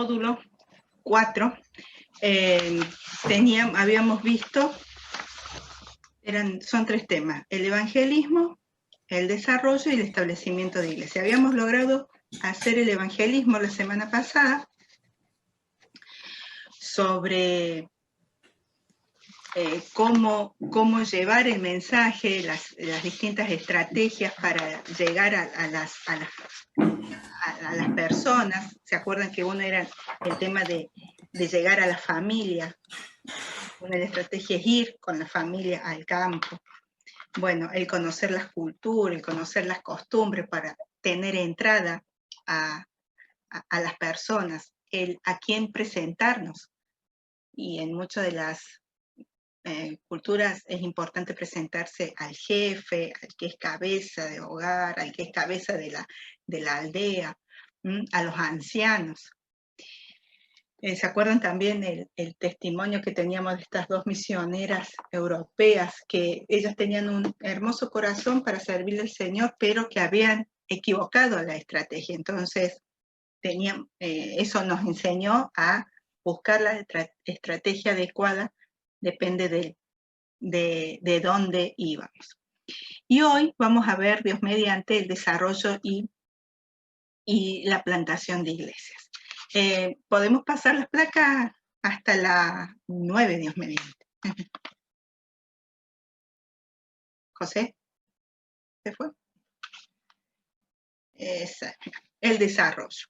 módulo 4 habíamos visto, son 3 temas: el evangelismo, el desarrollo y el establecimiento de iglesia. Habíamos logrado hacer el evangelismo la semana pasada sobre cómo llevar el mensaje, las distintas estrategias para llegar a las personas. ¿Se acuerdan que uno era el tema de llegar a la familia? Una de las estrategias es ir con la familia al campo. Bueno, el conocer las culturas, el conocer las costumbres para tener entrada a las personas, el a quién presentarnos. Y en muchas de las culturas es importante presentarse al jefe, al que es cabeza de hogar, al que es cabeza de la aldea, a los ancianos. ¿Se acuerdan también el testimonio que teníamos de estas 2 misioneras europeas, que ellas tenían un hermoso corazón para servirle al Señor, pero que habían equivocado la estrategia? Entonces, eso nos enseñó a buscar la estrategia adecuada, depende de dónde íbamos. Y hoy vamos a ver, Dios mediante, el desarrollo y la plantación de iglesias. Podemos pasar las placas hasta la 9, Dios mediante. José, ¿se fue? El desarrollo.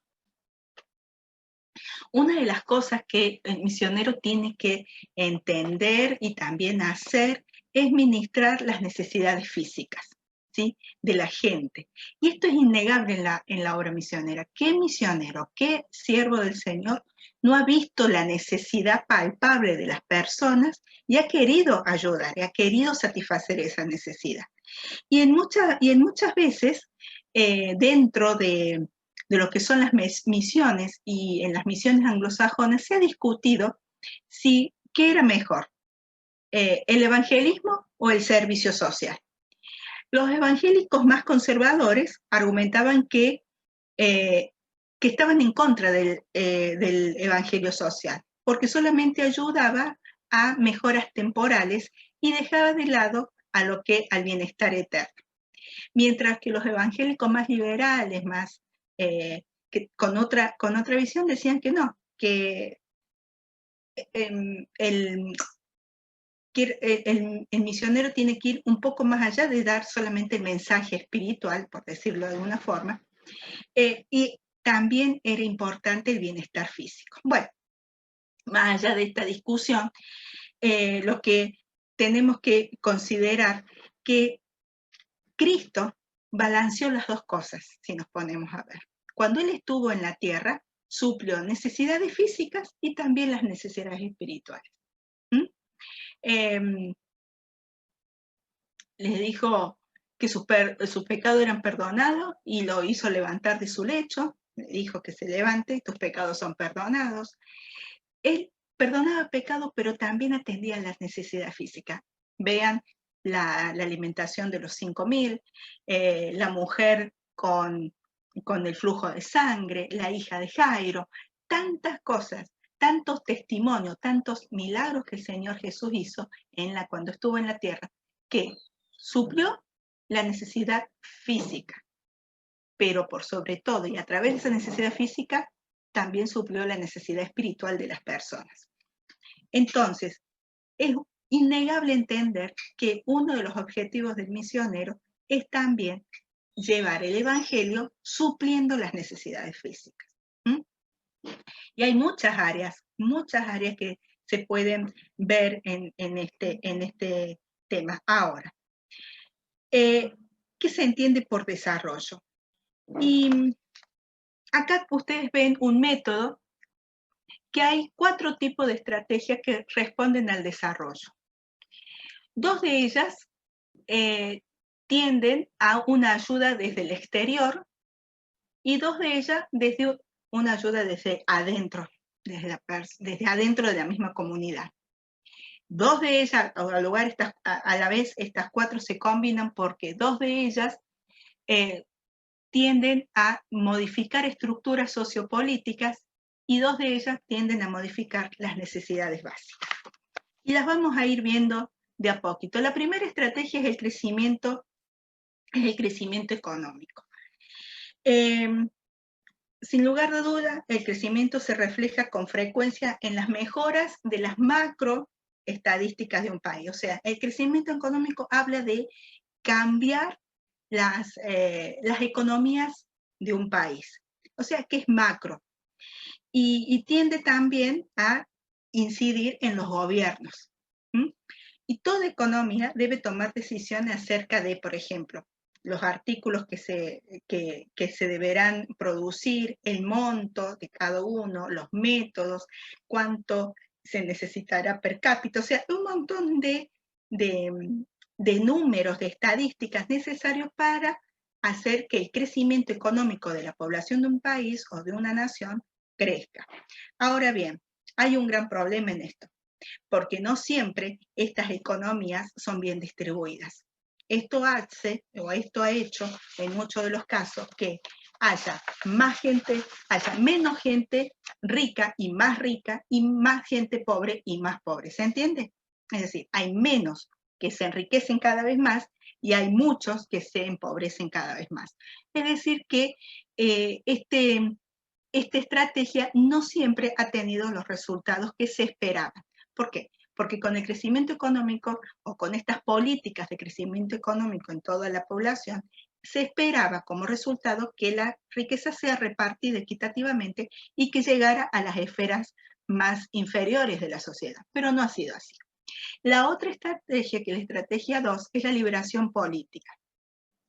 Una de las cosas que el misionero tiene que entender y también hacer es ministrar las necesidades físicas, ¿sí?, de la gente. Y esto es innegable en la obra misionera. ¿Qué misionero, qué siervo del Señor no ha visto la necesidad palpable de las personas y ha querido ayudar, y ha querido satisfacer esa necesidad? Y en muchas veces, dentro de lo que son las misiones, y en las misiones anglosajonas se ha discutido qué era mejor, el evangelismo o el servicio social. Los evangélicos más conservadores argumentaban que estaban en contra del evangelio social, porque solamente ayudaba a mejoras temporales y dejaba de lado al bienestar eterno. Mientras que los evangélicos más liberales, con otra visión, decían que no, que el misionero tiene que ir un poco más allá de dar solamente el mensaje espiritual, por decirlo de alguna forma, y también era importante el bienestar físico. Bueno, más allá de esta discusión, lo que tenemos que considerar que Cristo balanceó las 2 cosas, si nos ponemos a ver. Cuando Él estuvo en la tierra, suplió necesidades físicas y también las necesidades espirituales. Les dijo que sus pecados eran perdonados y lo hizo levantar de su lecho. Le dijo que se levante, tus pecados son perdonados. Él perdonaba pecados, pero también atendía las necesidades físicas. Vean la alimentación de los 5.000, la mujer con el flujo de sangre, la hija de Jairo, tantas cosas, tantos testimonios, tantos milagros que el Señor Jesús hizo cuando estuvo en la tierra, que suplió la necesidad física, pero por sobre todo y a través de esa necesidad física también suplió la necesidad espiritual de las personas. Entonces, es innegable entender que uno de los objetivos del misionero es también llevar el evangelio supliendo las necesidades físicas. Y hay muchas áreas que se pueden ver en este tema. Ahora, ¿qué se entiende por desarrollo? Y acá ustedes ven un método que hay 4 tipos de estrategias que responden al desarrollo. 2 de ellas tienden a una ayuda desde el exterior y 2 de ellas desde una ayuda desde adentro, desde adentro de la misma comunidad. 2 de ellas, a la vez, estas 4 se combinan porque 2 de ellas tienden a modificar estructuras sociopolíticas y 2 de ellas tienden a modificar las necesidades básicas. Y las vamos a ir viendo de a poquito. La primera estrategia es el crecimiento económico. Sin lugar de duda, el crecimiento se refleja con frecuencia en las mejoras de las macroestadísticas de un país. O sea, el crecimiento económico habla de cambiar las economías de un país. O sea, que es macro. Y tiende también a incidir en los gobiernos. Y toda economía debe tomar decisiones acerca de, por ejemplo, los artículos que se deberán producir, el monto de cada uno, los métodos, cuánto se necesitará per cápita, o sea, un montón de números, de estadísticas necesarios para hacer que el crecimiento económico de la población de un país o de una nación crezca. Ahora bien, hay un gran problema en esto, porque no siempre estas economías son bien distribuidas. Esto ha hecho en muchos de los casos que haya menos gente rica y más gente pobre y más pobre. ¿Se entiende? Es decir, hay menos que se enriquecen cada vez más y hay muchos que se empobrecen cada vez más. Es decir, que esta estrategia no siempre ha tenido los resultados que se esperaban. ¿Por qué? Porque con el crecimiento económico o con estas políticas de crecimiento económico en toda la población, se esperaba como resultado que la riqueza sea repartida equitativamente y que llegara a las esferas más inferiores de la sociedad, pero no ha sido así. La otra estrategia, que es la estrategia 2, es la liberación política.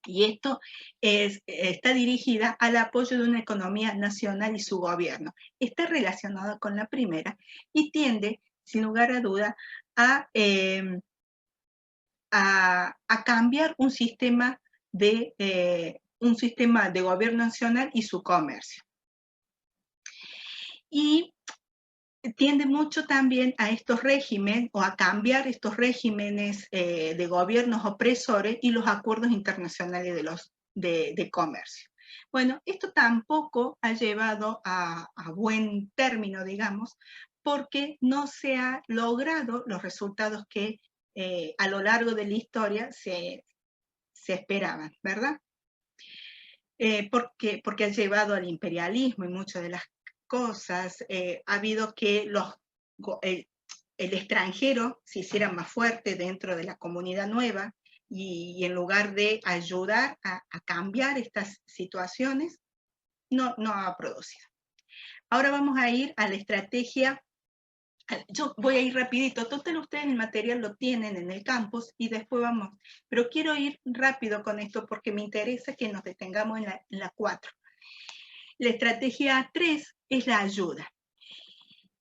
Y esto está dirigida al apoyo de una economía nacional y su gobierno. Está relacionado con la primera y tiende, sin lugar a duda, a cambiar un sistema de gobierno nacional y su comercio. Y tiende mucho también a estos regímenes o a cambiar estos regímenes de gobiernos opresores y los acuerdos internacionales de comercio. Bueno, esto tampoco ha llevado a buen término, digamos, porque no se han logrado los resultados que a lo largo de la historia se esperaban, ¿verdad? Porque ha llevado al imperialismo y muchas de las cosas, ha habido que el extranjero se hiciera más fuerte dentro de la comunidad nueva y en lugar de ayudar a cambiar estas situaciones, no ha producido. Ahora vamos a ir a la estrategia. Yo voy a ir rapidito, total ustedes el material lo tienen en el campus y después vamos, pero quiero ir rápido con esto porque me interesa que nos detengamos en la 4. La estrategia 3 es la ayuda.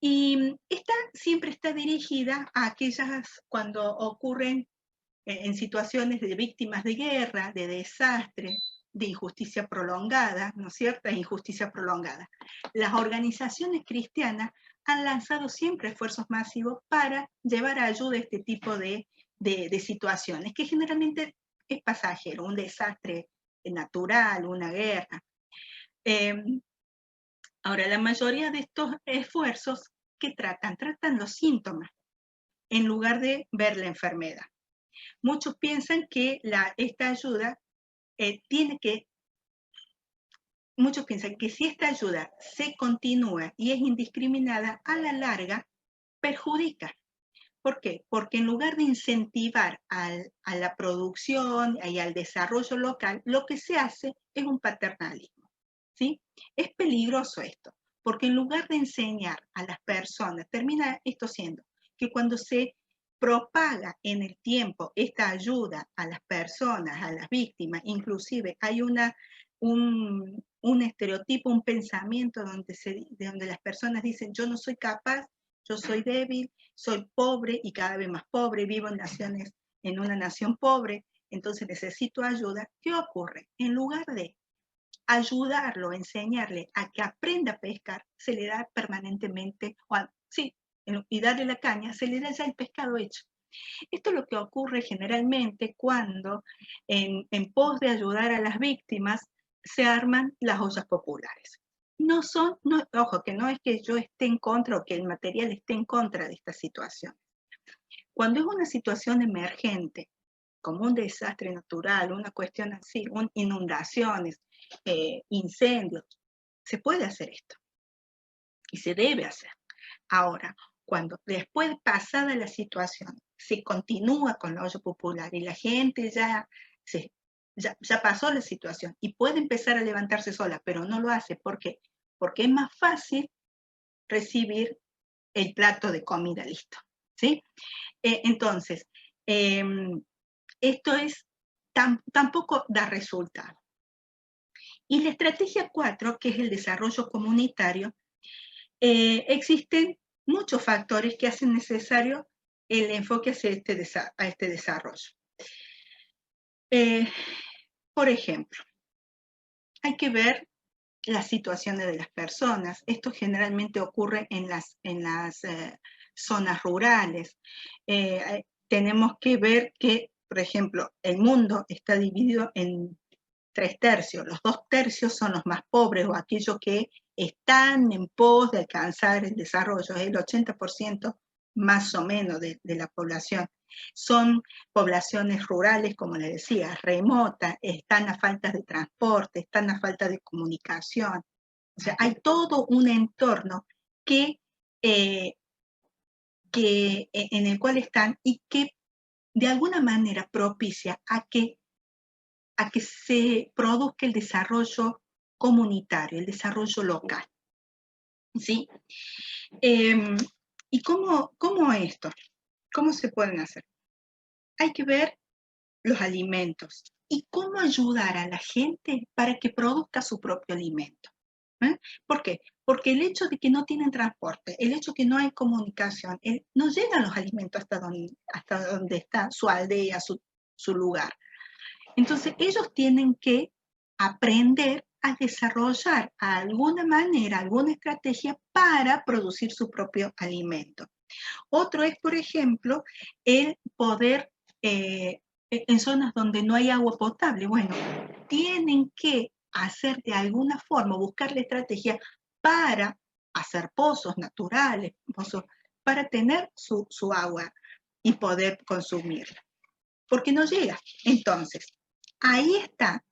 Y esta siempre está dirigida a aquellas cuando ocurren en situaciones de víctimas de guerra, de desastre, de injusticia prolongada, ¿no es cierto? Injusticia prolongada. Las organizaciones cristianas han lanzado siempre esfuerzos masivos para llevar ayuda a este tipo de situaciones, que generalmente es pasajero, un desastre natural, una guerra. Ahora, la mayoría de estos esfuerzos, ¿qué tratan? Tratan los síntomas en lugar de ver la enfermedad. Muchos piensan que esta ayuda muchos piensan que si esta ayuda se continúa y es indiscriminada, a la larga perjudica. ¿Por qué? Porque en lugar de incentivar a la producción y al desarrollo local, lo que se hace es un paternalismo. ¿Sí? Es peligroso esto, porque en lugar de enseñar a las personas, termina esto siendo que cuando se propaga en el tiempo esta ayuda a las personas, a las víctimas, inclusive hay un estereotipo, un pensamiento donde las personas dicen yo no soy capaz, yo soy débil, soy pobre y cada vez más pobre, vivo en una nación pobre, entonces necesito ayuda. ¿Qué ocurre? En lugar de ayudarlo, enseñarle a que aprenda a pescar, se le da permanentemente, y darle la caña, se le da ya el pescado hecho. Esto es lo que ocurre generalmente cuando en pos de ayudar a las víctimas se arman las ollas populares. ojo, que no es que yo esté en contra o que el material esté en contra de esta situación. Cuando es una situación emergente, como un desastre natural, una cuestión así, inundaciones, incendios, se puede hacer esto y se debe hacer. Ahora, cuando después pasada la situación se continúa con la olla popular y la gente ya pasó la situación y puede empezar a levantarse sola, pero no lo hace. ¿Por qué? Porque es más fácil recibir el plato de comida listo, ¿sí? Entonces, esto tampoco da resultado. Y la estrategia 4, que es el desarrollo comunitario, existen muchos factores que hacen necesario el enfoque hacia este desarrollo. Por ejemplo, hay que ver las situaciones de las personas. Esto generalmente ocurre en las zonas rurales. Tenemos que ver que, por ejemplo, el mundo está dividido en 3 tercios. Los 2 tercios son los más pobres o aquellos que están en pos de alcanzar el desarrollo. El 80% más o menos de la población. Son poblaciones rurales, como les decía, remotas, están a falta de transporte, están a falta de comunicación. O sea, hay todo un entorno en el cual están y que de alguna manera propicia a que se produzca el desarrollo comunitario, el desarrollo local. ¿Sí? ¿Y cómo esto? ¿Cómo se pueden hacer? Hay que ver los alimentos y cómo ayudar a la gente para que produzca su propio alimento. ¿Por qué? Porque el hecho de que no tienen transporte, el hecho de que no hay comunicación, no llegan los alimentos hasta donde está su aldea, su lugar. Entonces, ellos tienen que aprender a desarrollar a alguna manera, alguna estrategia para producir su propio alimento. Otro es, por ejemplo, el poder, en zonas donde no hay agua potable, bueno, tienen que hacer de alguna forma, buscar la estrategia para hacer pozos naturales, pozos, para tener su agua y poder consumirla. Porque no llega. Entonces, ahí está,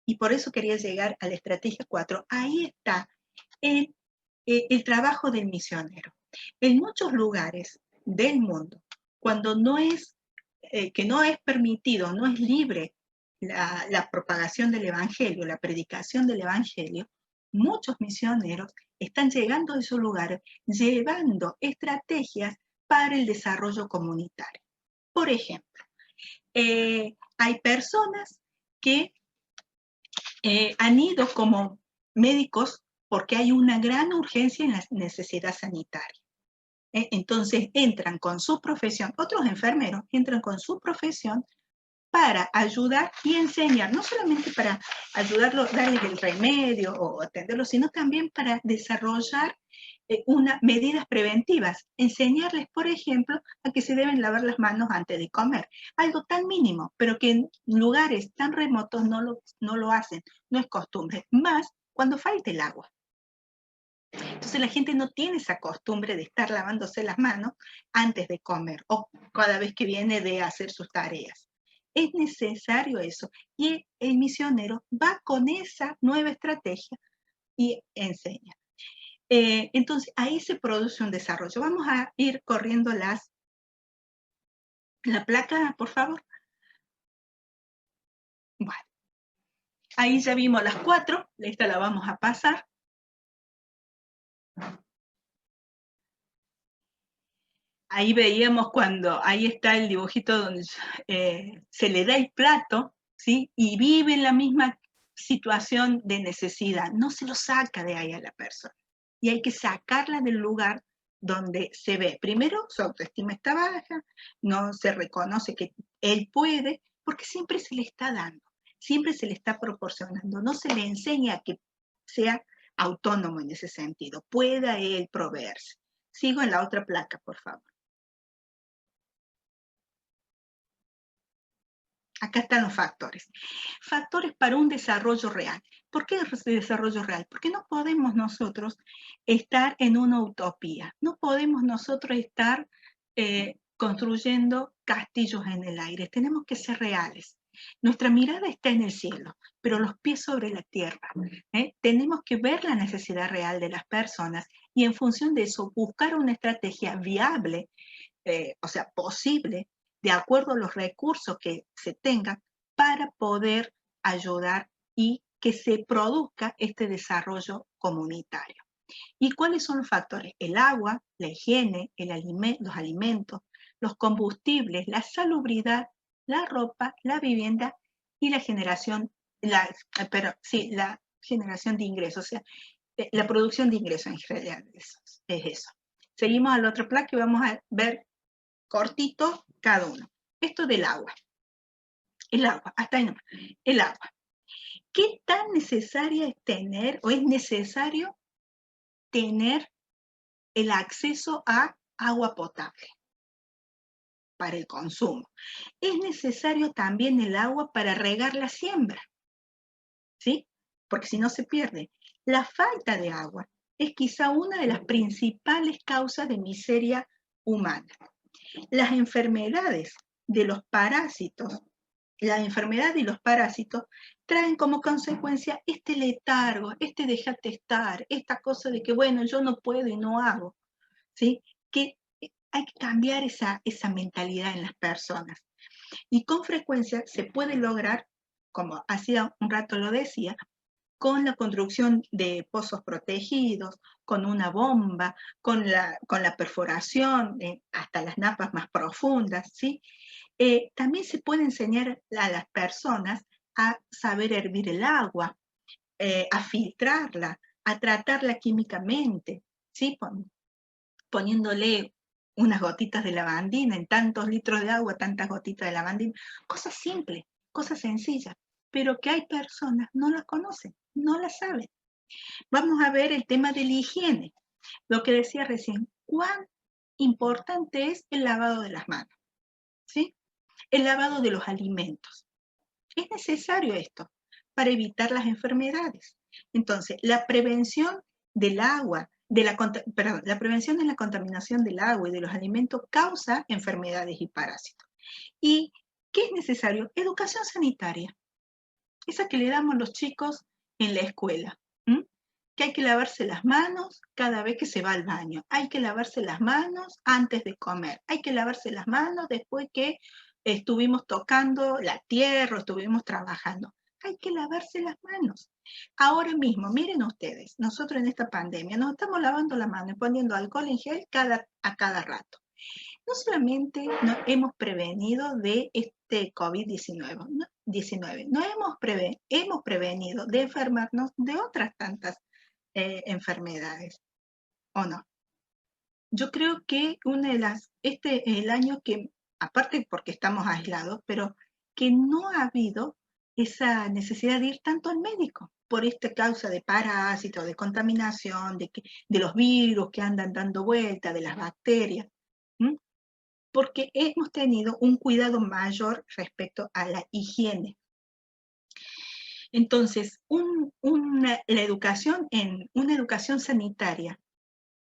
y por eso quería llegar a la estrategia 4, ahí está el trabajo del misionero. En muchos lugares del mundo, cuando que no es permitido, no es libre la propagación del evangelio, la predicación del evangelio, muchos misioneros están llegando a esos lugares llevando estrategias para el desarrollo comunitario. Por ejemplo, hay personas que han ido como médicos porque hay una gran urgencia en la necesidad sanitaria. Entonces entran con su profesión, otros enfermeros entran con su profesión para ayudar y enseñar, no solamente para ayudarlos, darles el remedio o atenderlos, sino también para desarrollar medidas preventivas, enseñarles, por ejemplo, a que se deben lavar las manos antes de comer. Algo tan mínimo, pero que en lugares tan remotos no lo hacen, no es costumbre, más cuando falta el agua. Entonces la gente no tiene esa costumbre de estar lavándose las manos antes de comer o cada vez que viene de hacer sus tareas. Es necesario eso. Y el misionero va con esa nueva estrategia y enseña. Entonces ahí se produce un desarrollo. Vamos a ir corriendo la placa, por favor. Bueno, ahí ya vimos las 4, esta la vamos a pasar. Ahí veíamos ahí está el dibujito donde se le da el plato, ¿sí? Y vive en la misma situación de necesidad. No se lo saca de ahí a la persona. Y hay que sacarla del lugar donde se ve. Primero, su autoestima está baja, no se reconoce que él puede, porque siempre se le está dando, siempre se le está proporcionando. No se le enseña que sea autónomo en ese sentido, pueda él proveerse. Sigo en la otra placa, por favor. Acá están los factores. Factores para un desarrollo real. ¿Por qué desarrollo real? Porque no podemos nosotros estar en una utopía. No podemos nosotros estar construyendo castillos en el aire. Tenemos que ser reales. Nuestra mirada está en el cielo, pero los pies sobre la tierra. Tenemos que ver la necesidad real de las personas y en función de eso buscar una estrategia viable, o sea, posible, de acuerdo a los recursos que se tengan para poder ayudar y que se produzca este desarrollo comunitario. ¿Y cuáles son los factores? El agua, la higiene, los alimentos, los combustibles, la salubridad, la ropa, la vivienda y la generación, la generación de ingresos, o sea, la producción de ingresos en realidad es eso. Seguimos al otro plan que vamos a ver cortito cada uno. Esto del agua. El agua, hasta ahí nomás. El agua. ¿Qué tan necesaria es tener o es necesario tener el acceso a agua potable para el consumo? Es necesario también el agua para regar la siembra, ¿sí? Porque si no se pierde. La falta de agua es quizá una de las principales causas de miseria humana. Las enfermedades de los parásitos, la enfermedad y los parásitos traen como consecuencia este letargo, este déjate estar, esta cosa de que, bueno, yo no puedo y no hago, ¿sí? Que hay que cambiar esa mentalidad en las personas. Y con frecuencia se puede lograr, como hacía un rato lo decía, con la construcción de pozos protegidos, con una bomba, con la perforación, hasta las napas más profundas, ¿sí? También se puede enseñar a las personas a saber hervir el agua, a filtrarla, a tratarla químicamente, ¿sí? Poniéndole unas gotitas de lavandina en tantos litros de agua, tantas gotitas de lavandina, cosas simples, cosas sencillas, pero que hay personas no las conocen, no las saben. Vamos a ver el tema de la higiene, lo que decía recién, cuán importante es el lavado de las manos, ¿sí? El lavado de los alimentos. Es necesario esto para evitar las enfermedades. Entonces, la prevención del agua, la prevención de la contaminación del agua y de los alimentos causa enfermedades y parásitos. ¿Y qué es necesario? Educación sanitaria. Esa que le damos a los chicos en la escuela. Que hay que lavarse las manos cada vez que se va al baño. Hay que lavarse las manos antes de comer. Hay que lavarse las manos después que estuvimos tocando la tierra, estuvimos trabajando. Hay que lavarse las manos. Ahora mismo, miren ustedes, nosotros en esta pandemia nos estamos lavando la mano y poniendo alcohol en gel a cada rato. No solamente nos hemos prevenido de este COVID-19, ¿no? Hemos prevenido de enfermarnos de otras tantas enfermedades, ¿o no? Yo creo que este es el año que, aparte porque estamos aislados, pero que no ha habido esa necesidad de ir tanto al médico por esta causa de parásitos, de contaminación, de los virus que andan dando vuelta, de las bacterias, porque hemos tenido un cuidado mayor respecto a la higiene. Entonces, la educación una educación sanitaria,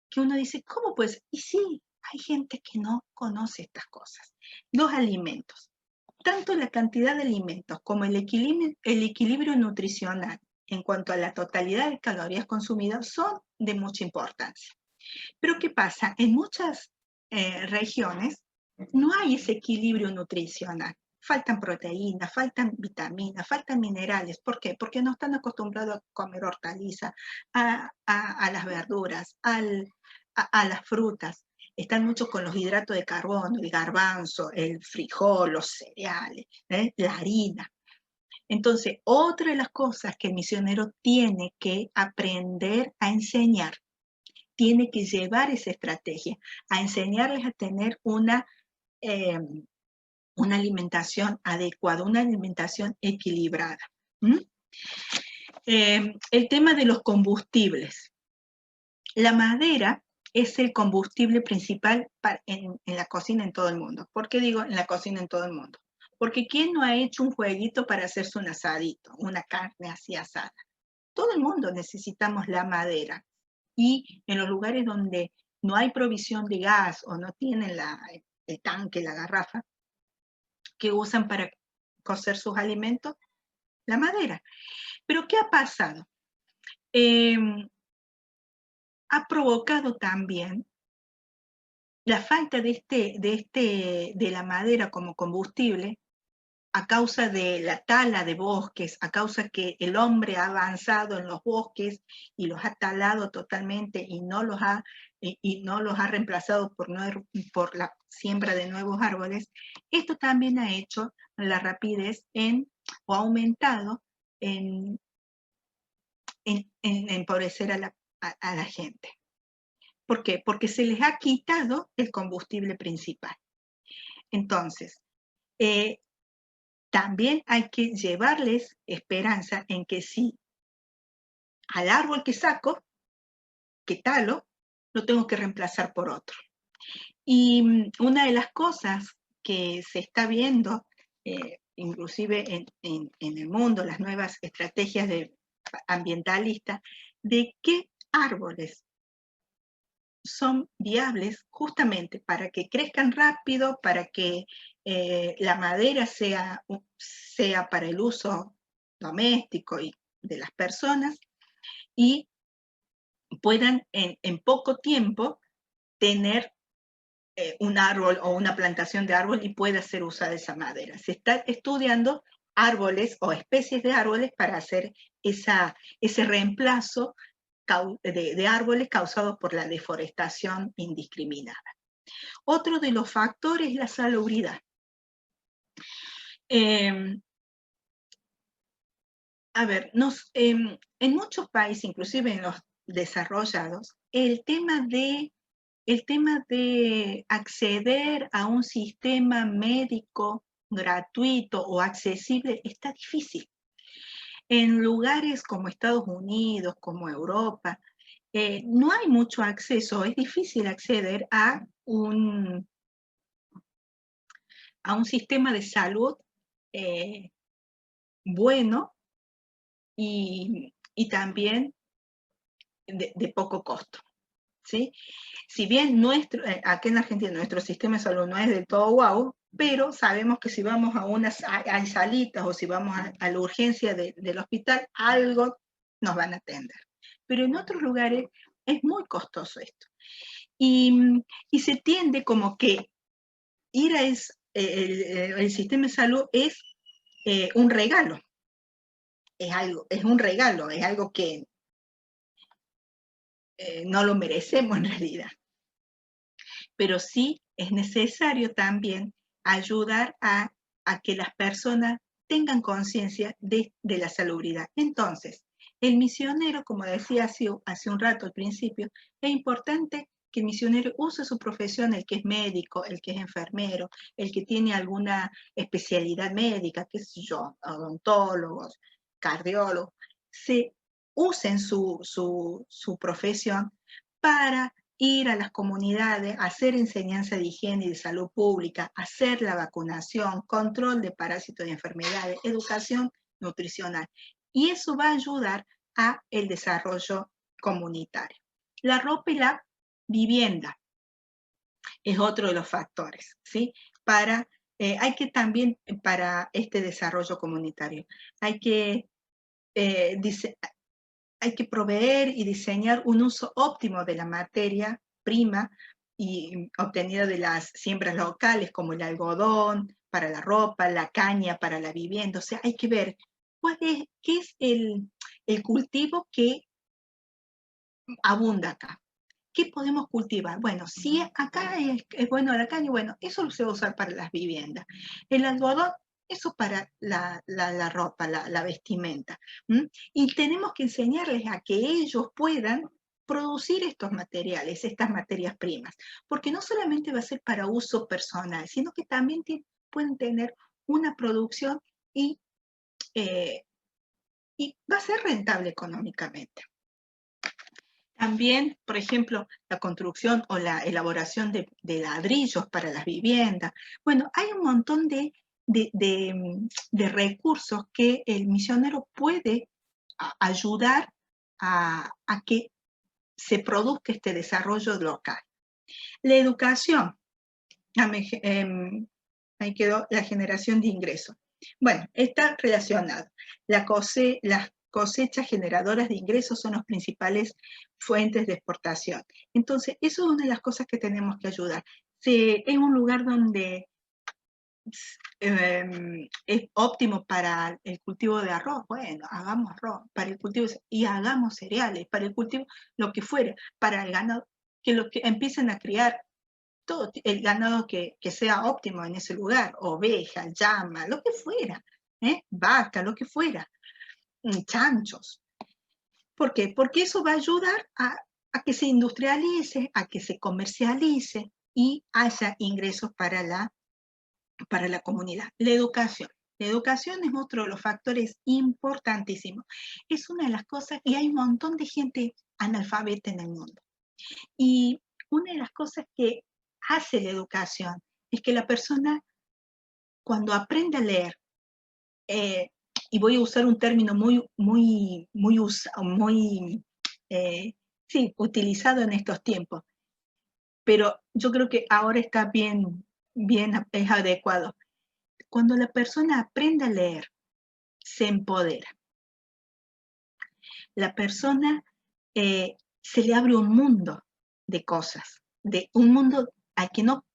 que uno dice, ¿cómo pues? Y sí, hay gente que no conoce estas cosas. Los alimentos, tanto la cantidad de alimentos como el equilibrio nutricional en cuanto a la totalidad de calorías consumidas son de mucha importancia. Pero ¿qué pasa? En muchas regiones no hay ese equilibrio nutricional. Faltan proteínas, faltan vitaminas, faltan minerales. ¿Por qué? Porque no están acostumbrados a comer hortalizas, a las verduras, a las frutas. Están mucho con los hidratos de carbono, el garbanzo, el frijol, los cereales, la harina. Entonces, otra de las cosas que el misionero tiene que aprender a enseñar, tiene que llevar esa estrategia, a enseñarles a tener una alimentación adecuada, una alimentación equilibrada. El tema de los combustibles. La madera es el combustible principal en la cocina en todo el mundo. ¿Por qué digo en la cocina en todo el mundo? Porque ¿quién no ha hecho un jueguito para hacerse un asadito, una carne así asada? Todo el mundo necesitamos la madera. Y en los lugares donde no hay provisión de gas o no tienen el tanque, la garrafa, que usan para cocer sus alimentos, la madera. Pero ¿qué ha pasado? Ha provocado también la falta de la madera como combustible a causa de la tala de bosques, a causa que el hombre ha avanzado en los bosques y los ha talado totalmente y no los ha reemplazado por la siembra de nuevos árboles. Esto también ha hecho la rapidez o ha aumentado en empobrecer a la gente. ¿Por qué? Porque se les ha quitado el combustible principal. Entonces, también hay que llevarles esperanza en que si al árbol que saco, que talo, lo tengo que reemplazar por otro. Y una de las cosas que se está viendo, inclusive en el mundo, las nuevas estrategias ambientalistas, de qué árboles son viables justamente para que crezcan rápido, para que la madera sea para el uso doméstico y de las personas y puedan en poco tiempo tener un árbol o una plantación de árbol y pueda ser usada esa madera. Se está estudiando árboles o especies de árboles para hacer ese reemplazo de árboles causados por la deforestación indiscriminada. Otro de los factores es la salubridad. A ver, en muchos países, inclusive en los desarrollados, el tema de acceder a un sistema médico gratuito o accesible está difícil. En lugares como Estados Unidos, como Europa, no hay mucho acceso, es difícil acceder a un sistema de salud bueno y también de poco costo, ¿sí? Si bien aquí en Argentina nuestro sistema de salud no es del todo guau, pero sabemos que si vamos a salitas o si vamos a la urgencia del hospital, algo nos van a atender. Pero en otros lugares es muy costoso esto. Y se tiende como que ir a el sistema de salud es un regalo. Es un regalo, es algo que no lo merecemos en realidad. Pero sí es necesario también ayudar a que las personas tengan conciencia de la salubridad. Entonces, el misionero, como decía hace un rato al principio, es importante que el misionero use su profesión, el que es médico, el que es enfermero, el que tiene alguna especialidad médica, qué sé yo, odontólogos, cardiólogos, se usen su profesión para ir a las comunidades, hacer enseñanza de higiene y de salud pública, hacer la vacunación, control de parásitos y enfermedades, educación nutricional. Y eso va a ayudar a el desarrollo comunitario. La ropa y la vivienda es otro de los factores, ¿sí? Hay que también, para este desarrollo comunitario, hay que proveer y diseñar un uso óptimo de la materia prima y obtenida de las siembras locales, como el algodón para la ropa, la caña para la vivienda. O sea, hay que ver qué es el cultivo que abunda acá. ¿Qué podemos cultivar? Bueno, si acá es bueno la caña, bueno, eso se va a usar para las viviendas. El algodón, eso para la ropa, la vestimenta. Y tenemos que enseñarles a que ellos puedan producir estos materiales, estas materias primas, porque no solamente va a ser para uso personal, sino que también pueden tener una producción y va a ser rentable económicamente. También, por ejemplo, la construcción o la elaboración de ladrillos para las viviendas. Bueno, hay un montón de de recursos que el misionero puede ayudar a que se produzca este desarrollo local. La educación, ahí quedó la generación de ingresos. Bueno, está relacionado. Las cosechas generadoras de ingresos son las principales fuentes de exportación. Entonces, eso es una de las cosas que tenemos que ayudar. Si es un lugar donde es óptimo para el cultivo de arroz, bueno, hagamos arroz, para el cultivo y hagamos cereales, para el cultivo, lo que fuera, para el ganado, que lo que empiecen a criar todo el ganado que sea óptimo en ese lugar, oveja, llama, lo que fuera, vaca, lo que fuera, chanchos. ¿Por qué? Porque eso va a ayudar a que se industrialice, a que se comercialice y haya ingresos para la comunidad. La educación. La educación es otro de los factores importantísimos. Es una de las cosas, y hay un montón de gente analfabeta en el mundo. Y una de las cosas que hace la educación es que la persona, cuando aprende a leer, y voy a usar un término sí, utilizado en estos tiempos, pero yo creo que ahora está bien, es adecuado. Cuando la persona aprende a leer, se empodera. La persona se le abre un mundo de cosas, de un mundo al que no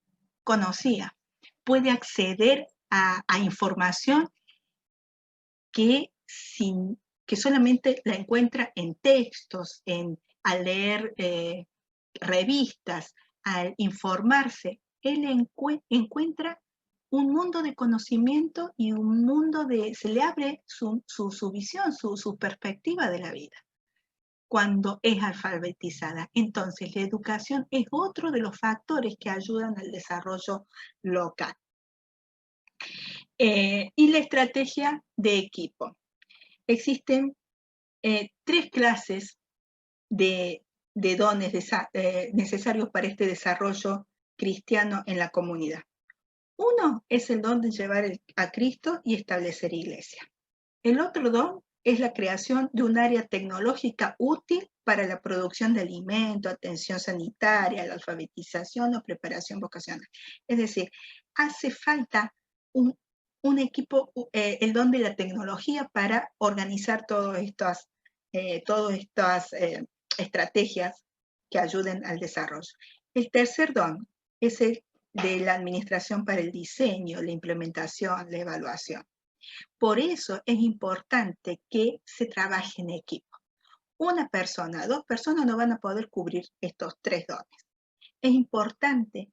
conocía. Puede acceder a información que solamente la encuentra en textos, al leer revistas, al informarse. Él encuentra un mundo de conocimiento y un mundo se le abre su visión, su perspectiva de la vida cuando es alfabetizada. Entonces, la educación es otro de los factores que ayudan al desarrollo local. Y la estrategia de equipo. Existen 3 clases de dones necesarios para este desarrollo cristiano en la comunidad. Uno es el don de llevar a Cristo y establecer iglesia. El otro don es la creación de un área tecnológica útil para la producción de alimentos, atención sanitaria, la alfabetización o preparación vocacional. Es decir, hace falta un equipo, el don de la tecnología para organizar todas estas estrategias que ayuden al desarrollo. El tercer don es el de la administración para el diseño, la implementación, la evaluación. Por eso es importante que se trabaje en equipo. Una persona, 2 personas no van a poder cubrir estos 3 dones. Es importante,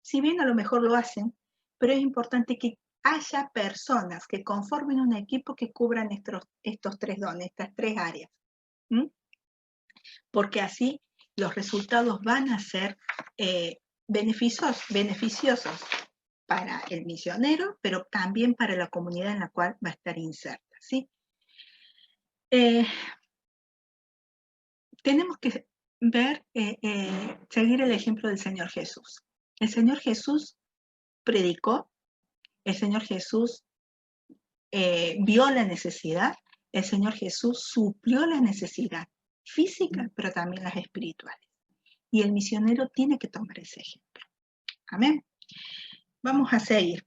si bien a lo mejor lo hacen, pero es importante que haya personas que conformen un equipo que cubran estos 3 dones, estas 3 áreas. Porque así los resultados van a ser beneficiosos para el misionero, pero también para la comunidad en la cual va a estar inserta, ¿sí? Tenemos que seguir el ejemplo del Señor Jesús. El Señor Jesús predicó, el Señor Jesús vio la necesidad, el Señor Jesús suplió la necesidad física, pero también las espirituales. Y el misionero tiene que tomar ese ejemplo. Amén. Vamos a seguir.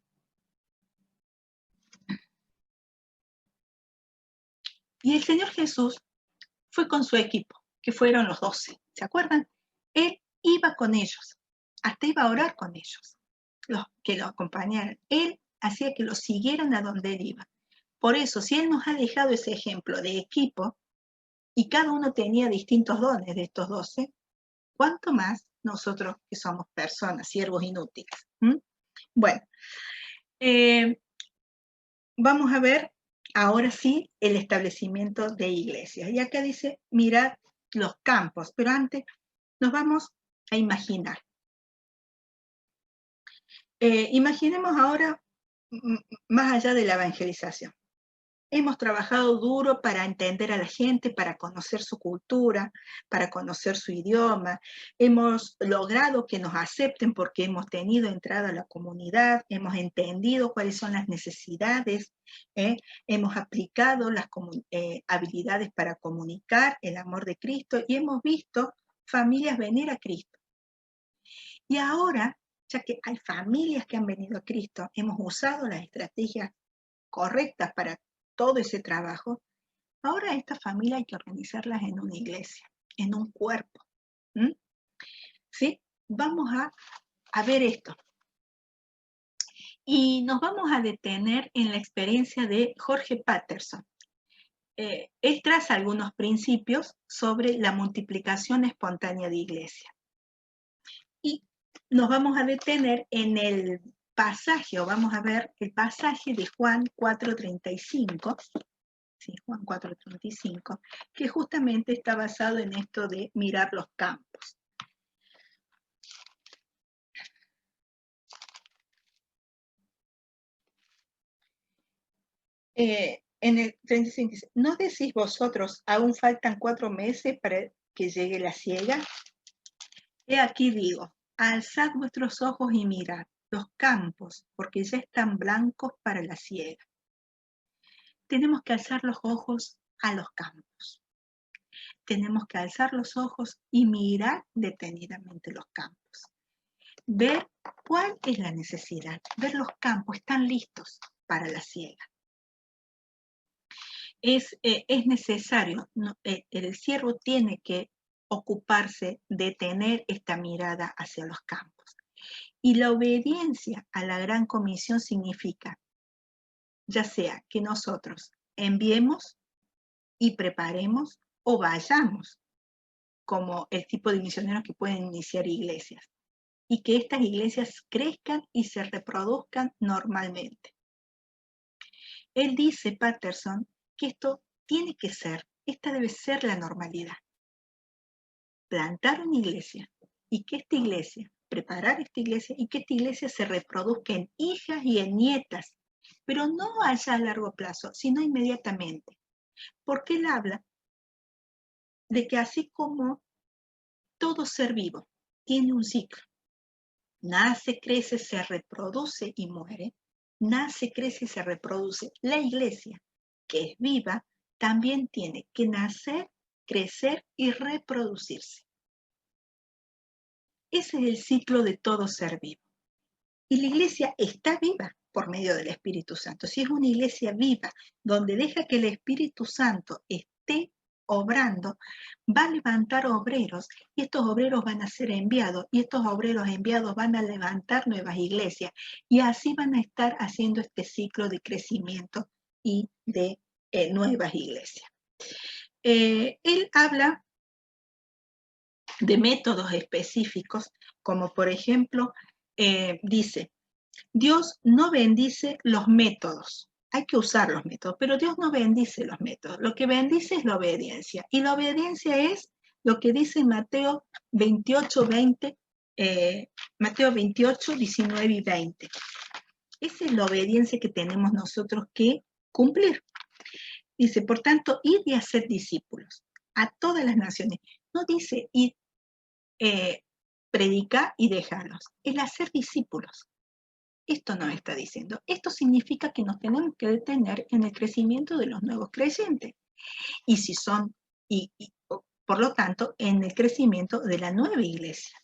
Y el Señor Jesús fue con su equipo, que fueron los 12. ¿Se acuerdan? Él iba con ellos, hasta iba a orar con ellos, que lo acompañaran. Él hacía que lo siguieran a donde él iba. Por eso, si él nos ha dejado ese ejemplo de equipo, y cada uno tenía distintos dones de estos 12, ¿cuánto más nosotros que somos personas, siervos inútiles? Bueno, vamos a ver ahora sí el establecimiento de iglesias. Y acá dice, mirad los campos, pero antes nos vamos a imaginar. Imaginemos ahora más allá de la evangelización. Hemos trabajado duro para entender a la gente, para conocer su cultura, para conocer su idioma. Hemos logrado que nos acepten porque hemos tenido entrada a la comunidad, hemos entendido cuáles son las necesidades, hemos aplicado las habilidades para comunicar el amor de Cristo y hemos visto familias venir a Cristo. Y ahora, ya que hay familias que han venido a Cristo, hemos usado las estrategias correctas para todo ese trabajo. Ahora esta familia hay que organizarlas en una iglesia, en un cuerpo. ¿Sí? Vamos a ver esto. Y nos vamos a detener en la experiencia de Jorge Patterson. Él traza algunos principios sobre la multiplicación espontánea de iglesia. Y nos vamos a detener en el pasaje, o vamos a ver el pasaje de Juan 4:35, sí, Juan 4:35, que justamente está basado en esto de mirar los campos. En el 35 dice, ¿no decís vosotros, aún faltan 4 meses para que llegue la siega? He aquí digo, alzad vuestros ojos y mirad los campos, porque ya están blancos para la siega. Tenemos que alzar los ojos a los campos. Tenemos que alzar los ojos y mirar detenidamente los campos. Ver cuál es la necesidad. Ver los campos, están listos para la siega. Es necesario, el siervo tiene que ocuparse de tener esta mirada hacia los campos. Y la obediencia a la gran comisión significa, ya sea que nosotros enviemos y preparemos o vayamos, como el tipo de misioneros que pueden iniciar iglesias, y que estas iglesias crezcan y se reproduzcan normalmente. Él dice, Patterson, que esto tiene que ser, esta debe ser la normalidad. Plantar una iglesia y que esta iglesia, preparar esta iglesia y que esta iglesia se reproduzca en hijas y en nietas, pero no allá a largo plazo, sino inmediatamente. Porque él habla de que así como todo ser vivo tiene un ciclo, nace, crece, se reproduce y muere, nace, crece y se reproduce. La iglesia, que es viva, también tiene que nacer, crecer y reproducirse. Ese es el ciclo de todo ser vivo. Y la iglesia está viva por medio del Espíritu Santo. Si es una iglesia viva, donde deja que el Espíritu Santo esté obrando, va a levantar obreros y estos obreros van a ser enviados y estos obreros enviados van a levantar nuevas iglesias y así van a estar haciendo este ciclo de crecimiento y de nuevas iglesias. Él habla de métodos específicos, como por ejemplo, dice, Dios no bendice los métodos, hay que usar los métodos, pero Dios no bendice los métodos, lo que bendice es la obediencia, y la obediencia es lo que dice Mateo 28, 19 y 20. Esa es la obediencia que tenemos nosotros que cumplir. Dice, por tanto, id y hacer discípulos a todas las naciones. No dice id, predicar y dejarlos, el hacer discípulos. Esto nos está diciendo. Esto significa que nos tenemos que detener en el crecimiento de los nuevos creyentes. Y si son, por lo tanto, en el crecimiento de la nueva iglesia.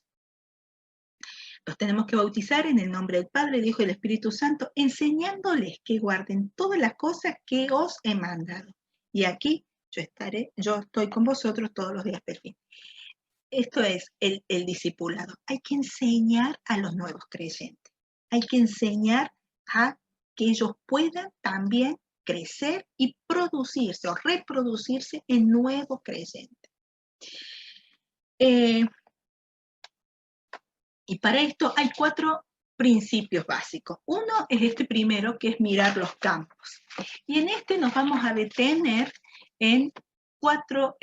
Los tenemos que bautizar en el nombre del Padre, del Hijo y del Espíritu Santo, enseñándoles que guarden todas las cosas que os he mandado. Y aquí yo estoy con vosotros todos los días hasta el fin. Esto es el discipulado. Hay que enseñar a los nuevos creyentes. Hay que enseñar a que ellos puedan también crecer y producirse o reproducirse en nuevos creyentes. Y para esto hay 4 principios básicos. Uno es este primero, que es mirar los campos. Y en este nos vamos a detener en 4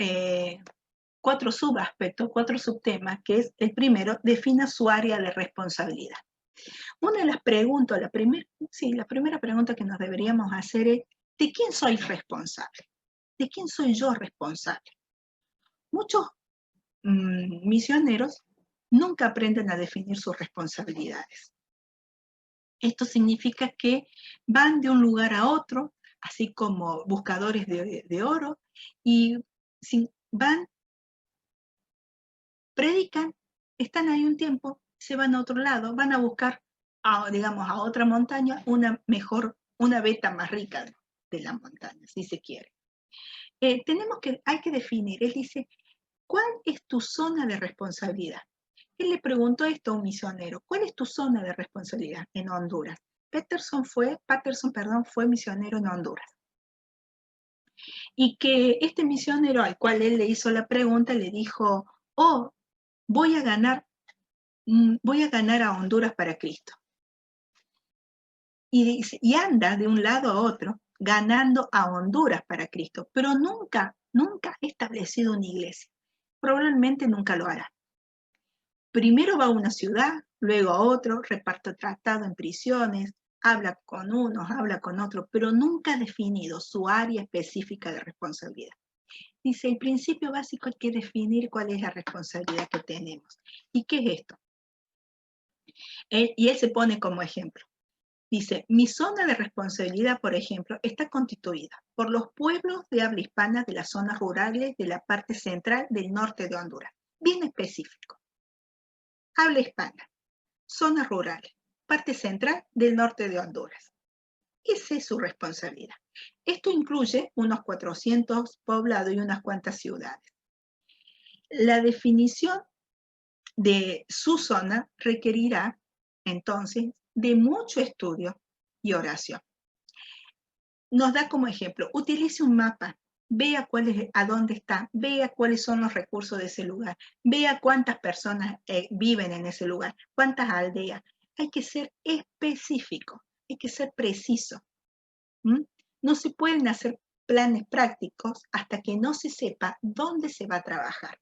subaspectos, 4 subtemas, que es el primero, defina su área de responsabilidad. Una de las preguntas, la primera pregunta que nos deberíamos hacer es, ¿De quién soy responsable? ¿De quién soy yo responsable? Muchos misioneros nunca aprenden a definir sus responsabilidades. Esto significa que van de un lugar a otro, así como buscadores de oro, y van, predican, están ahí un tiempo, se van a otro lado, van a buscar, digamos, a otra montaña, una veta más rica de la montaña, si se quiere. Hay que definir, él dice, ¿cuál es tu zona de responsabilidad? Él le preguntó esto a un misionero, ¿cuál es tu zona de responsabilidad en Honduras? Patterson fue misionero en Honduras. Y que este misionero al cual él le hizo la pregunta le dijo, voy a ganar a Honduras para Cristo. Y anda de un lado a otro ganando a Honduras para Cristo, pero nunca ha establecido una iglesia. Probablemente nunca lo hará. Primero va a una ciudad, luego a otro, reparte tratado en prisiones, habla con unos, habla con otros, pero nunca ha definido su área específica de responsabilidad. Dice, el principio básico hay que definir cuál es la responsabilidad que tenemos. ¿Y qué es esto? Y él se pone como ejemplo. Dice, mi zona de responsabilidad, por ejemplo, está constituida por los pueblos de habla hispana de las zonas rurales de la parte central del norte de Honduras. Bien específico. Habla hispana, zonas rurales, parte central del norte de Honduras. Esa es su responsabilidad. Esto incluye unos 400 poblados y unas cuantas ciudades. La definición de su zona requerirá, entonces, de mucho estudio y oración. Nos da como ejemplo, utilice un mapa, vea a dónde está, vea cuáles son los recursos de ese lugar, vea cuántas personas viven en ese lugar, cuántas aldeas. Hay que ser específico, hay que ser preciso. No se pueden hacer planes prácticos hasta que no se sepa dónde se va a trabajar.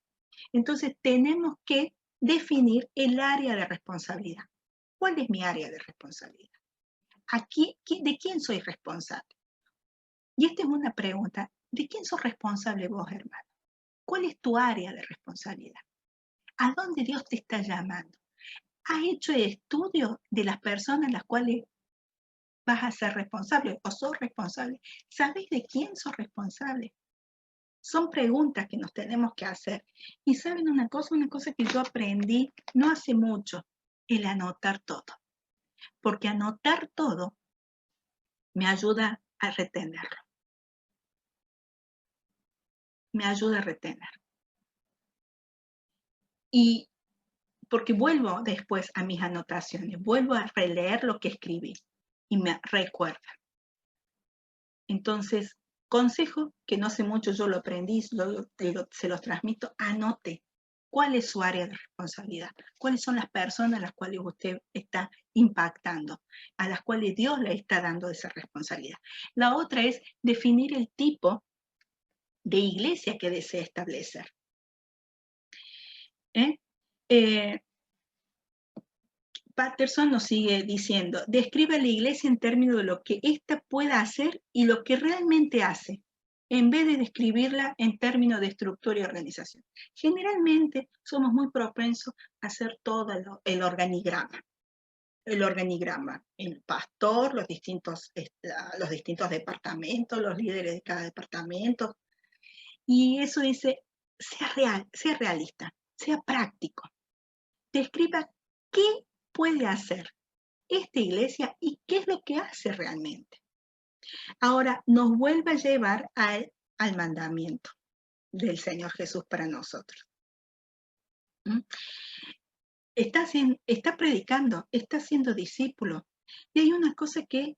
Entonces tenemos que definir el área de responsabilidad. ¿Cuál es mi área de responsabilidad? ¿De quién soy responsable? Y esta es una pregunta. ¿De quién sos responsable vos, hermano? ¿Cuál es tu área de responsabilidad? ¿A dónde Dios te está llamando? ¿Has hecho el estudio de las personas a las cuales vas a ser responsable o sos responsable? ¿Sabés de quién sos responsable? Son preguntas que nos tenemos que hacer. Y ¿saben una cosa que yo aprendí no hace mucho? El anotar todo. Porque anotar todo me ayuda a retenerlo. Me ayuda a retener. Y porque vuelvo después a mis anotaciones, vuelvo a releer lo que escribí y me recuerda. Entonces, consejo que no hace mucho yo lo aprendí, se los transmito, anote cuál es su área de responsabilidad, cuáles son las personas a las cuales usted está impactando, a las cuales Dios le está dando esa responsabilidad. La otra es definir el tipo de iglesia que desea establecer. Patterson nos sigue diciendo, describe a la iglesia en términos de lo que ésta pueda hacer y lo que realmente hace, en vez de describirla en términos de estructura y organización. Generalmente somos muy propensos a hacer todo el organigrama. El pastor, los distintos departamentos, los líderes de cada departamento. Y eso dice, sea realista, sea práctico. Describa qué puede hacer esta iglesia y qué es lo que hace realmente. Ahora nos vuelve a llevar al mandamiento del Señor Jesús para nosotros. Está predicando, está siendo discípulo. Y hay una cosa que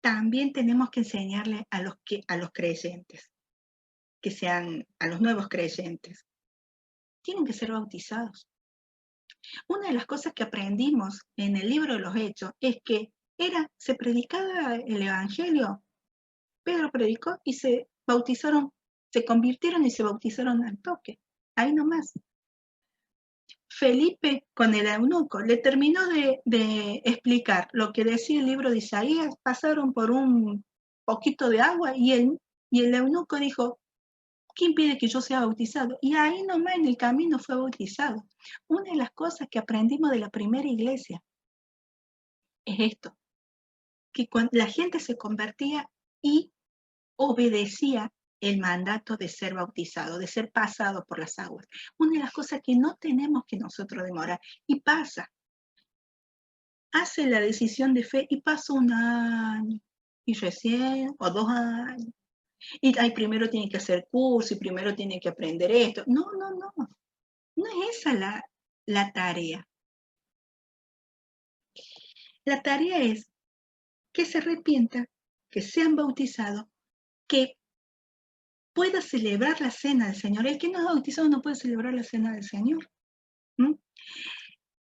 también tenemos que enseñarle a los creyentes, a los nuevos creyentes. Tienen que ser bautizados. Una de las cosas que aprendimos en el libro de los Hechos es que se predicaba el Evangelio. Pedro predicó y se convirtieron y se bautizaron al toque, ahí nomás. Felipe con el eunuco le terminó de explicar lo que decía el libro de Isaías, pasaron por un poquito de agua y el eunuco dijo, ¿qué impide que yo sea bautizado? Y ahí nomás en el camino fue bautizado. Una de las cosas que aprendimos de la primera iglesia es esto, que cuando la gente se convertía y obedecía el mandato de ser bautizado, de ser pasado por las aguas. Una de las cosas que no tenemos que nosotros demorar, y pasa, hace la decisión de fe y pasa un año, y recién, o 2 años, y ay, primero tiene que hacer curso, y primero tiene que aprender esto. No, no, no, no es esa la tarea. La tarea es que se arrepientan, que sean bautizados, que pueda celebrar la cena del Señor. El que no es bautizado no puede celebrar la cena del Señor. ¿Mm?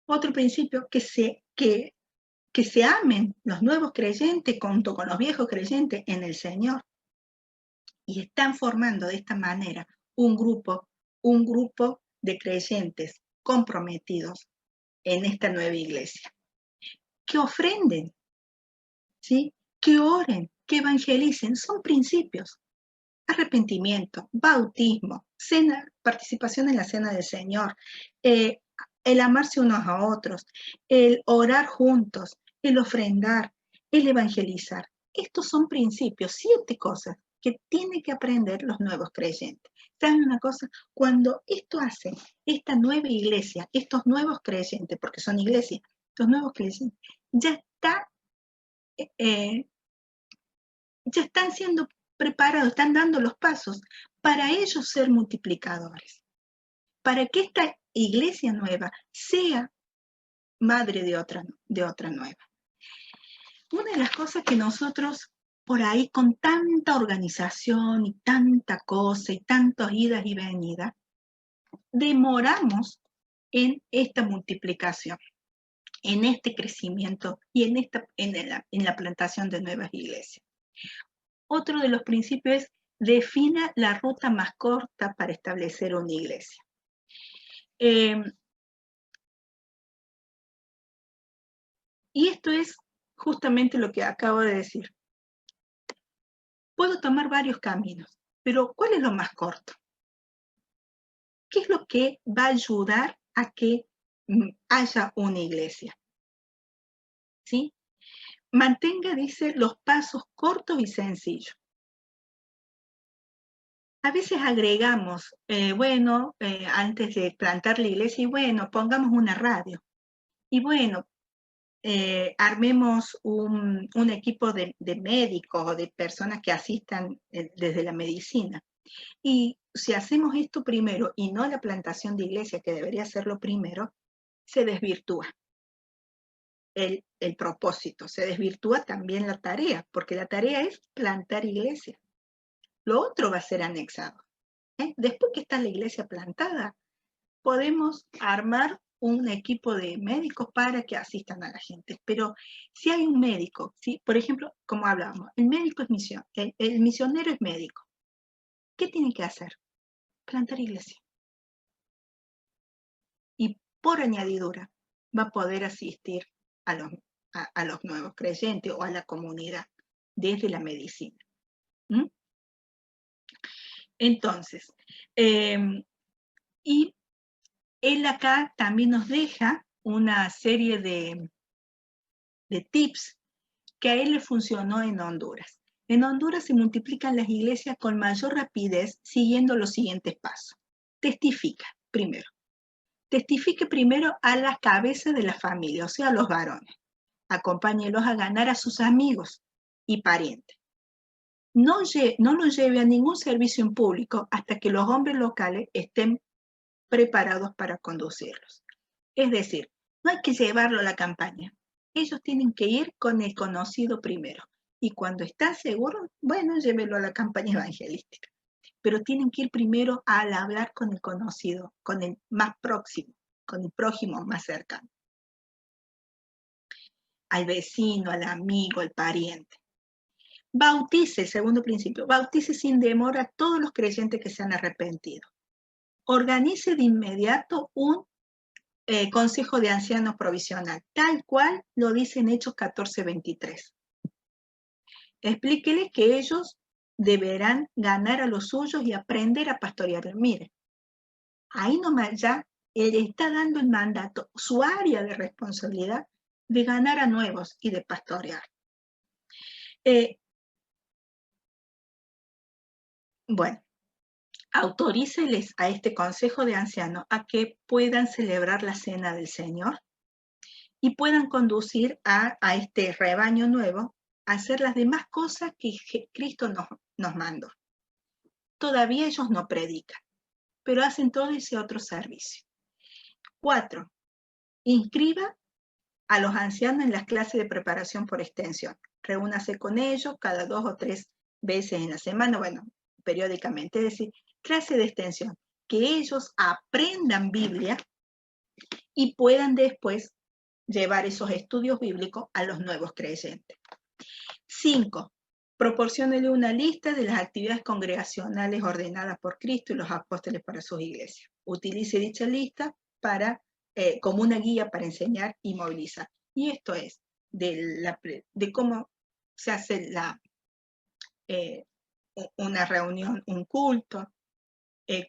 Otro principio, que se amen los nuevos creyentes junto con los viejos creyentes en el Señor. Y están formando de esta manera un grupo de creyentes comprometidos en esta nueva iglesia. Que ofrenden, ¿sí? Que oren, que evangelicen, son principios. Arrepentimiento, bautismo, cena, participación en la cena del Señor, el amarse unos a otros, el orar juntos, el ofrendar, el evangelizar. Estos son principios, 7 cosas que tienen que aprender los nuevos creyentes. ¿Saben una cosa? Cuando esto hace esta nueva iglesia, estos nuevos creyentes, porque son iglesias, estos nuevos creyentes, ya están siendo preparados, están dando los pasos para ellos ser multiplicadores, para que esta iglesia nueva sea madre de otra nueva. Una de las cosas que nosotros por ahí con tanta organización y tanta cosa y tantas idas y venidas, demoramos en esta multiplicación, en este crecimiento y en la plantación de nuevas iglesias. Otro de los principios es defina la ruta más corta para establecer una iglesia. Y esto es justamente lo que acabo de decir. Puedo tomar varios caminos, pero ¿cuál es lo más corto? ¿Qué es lo que va a ayudar a que haya una iglesia? ¿Sí? Mantenga, dice, los pasos cortos y sencillos. A veces agregamos, antes de plantar la iglesia, y bueno, pongamos una radio. Y bueno, armemos un equipo de médicos o de personas que asistan desde la medicina. Y si hacemos esto primero y no la plantación de iglesia, que debería hacerlo primero, se desvirtúa el propósito, se desvirtúa también la tarea, porque la tarea es plantar iglesia. Lo otro va a ser anexado. Después que está la iglesia plantada, podemos armar un equipo de médicos para que asistan a la gente. Pero si hay un médico, ¿sí? Por ejemplo, como hablábamos, el médico es misión, el misionero es médico. ¿Qué tiene que hacer? Plantar iglesia. Y por añadidura va a poder asistir a los nuevos creyentes o a la comunidad desde la medicina. ¿Mm? Entonces, y él acá también nos deja una serie de tips que a él le funcionó en Honduras. En Honduras se multiplican las iglesias con mayor rapidez siguiendo los siguientes pasos. Testifica, primero. Testifique primero a la cabeza de la familia, o sea, a los varones. Acompáñelos a ganar a sus amigos y parientes. No los lleve a ningún servicio en público hasta que los hombres locales estén preparados para conducirlos. Es decir, no hay que llevarlo a la campaña. Ellos tienen que ir con el conocido primero. Y cuando están seguros, bueno, llévelo a la campaña evangelística. Pero tienen que ir primero al hablar con el conocido, con el más próximo, con el prójimo más cercano. Al vecino, al amigo, al pariente. Bautice, el segundo principio, bautice sin demora a todos los creyentes que se han arrepentido. Organice de inmediato un Consejo de Ancianos Provisional, tal cual lo dice en Hechos 14:23. explíqueles que ellos deberán ganar a los suyos y aprender a pastorear. Mire, ahí nomás ya él está dando el mandato, su área de responsabilidad de ganar a nuevos y de pastorear. Bueno, autoríceles a este consejo de ancianos a que puedan celebrar la cena del Señor y puedan conducir a este rebaño nuevo a hacer las demás cosas que Cristo nos mandó. Todavía ellos no predican, pero hacen todo ese otro servicio. 4. Inscriba a los ancianos en las clases de preparación por extensión. Reúnase con ellos cada 2 o 3 veces en la semana, bueno, periódicamente, es decir, clase de extensión, que ellos aprendan Biblia y puedan después llevar esos estudios bíblicos a los nuevos creyentes. 5. Proporciónele una lista de las actividades congregacionales ordenadas por Cristo y los apóstoles para sus iglesias. Utilice dicha lista como una guía para enseñar y movilizar. Y esto es de cómo se hace una reunión, un culto,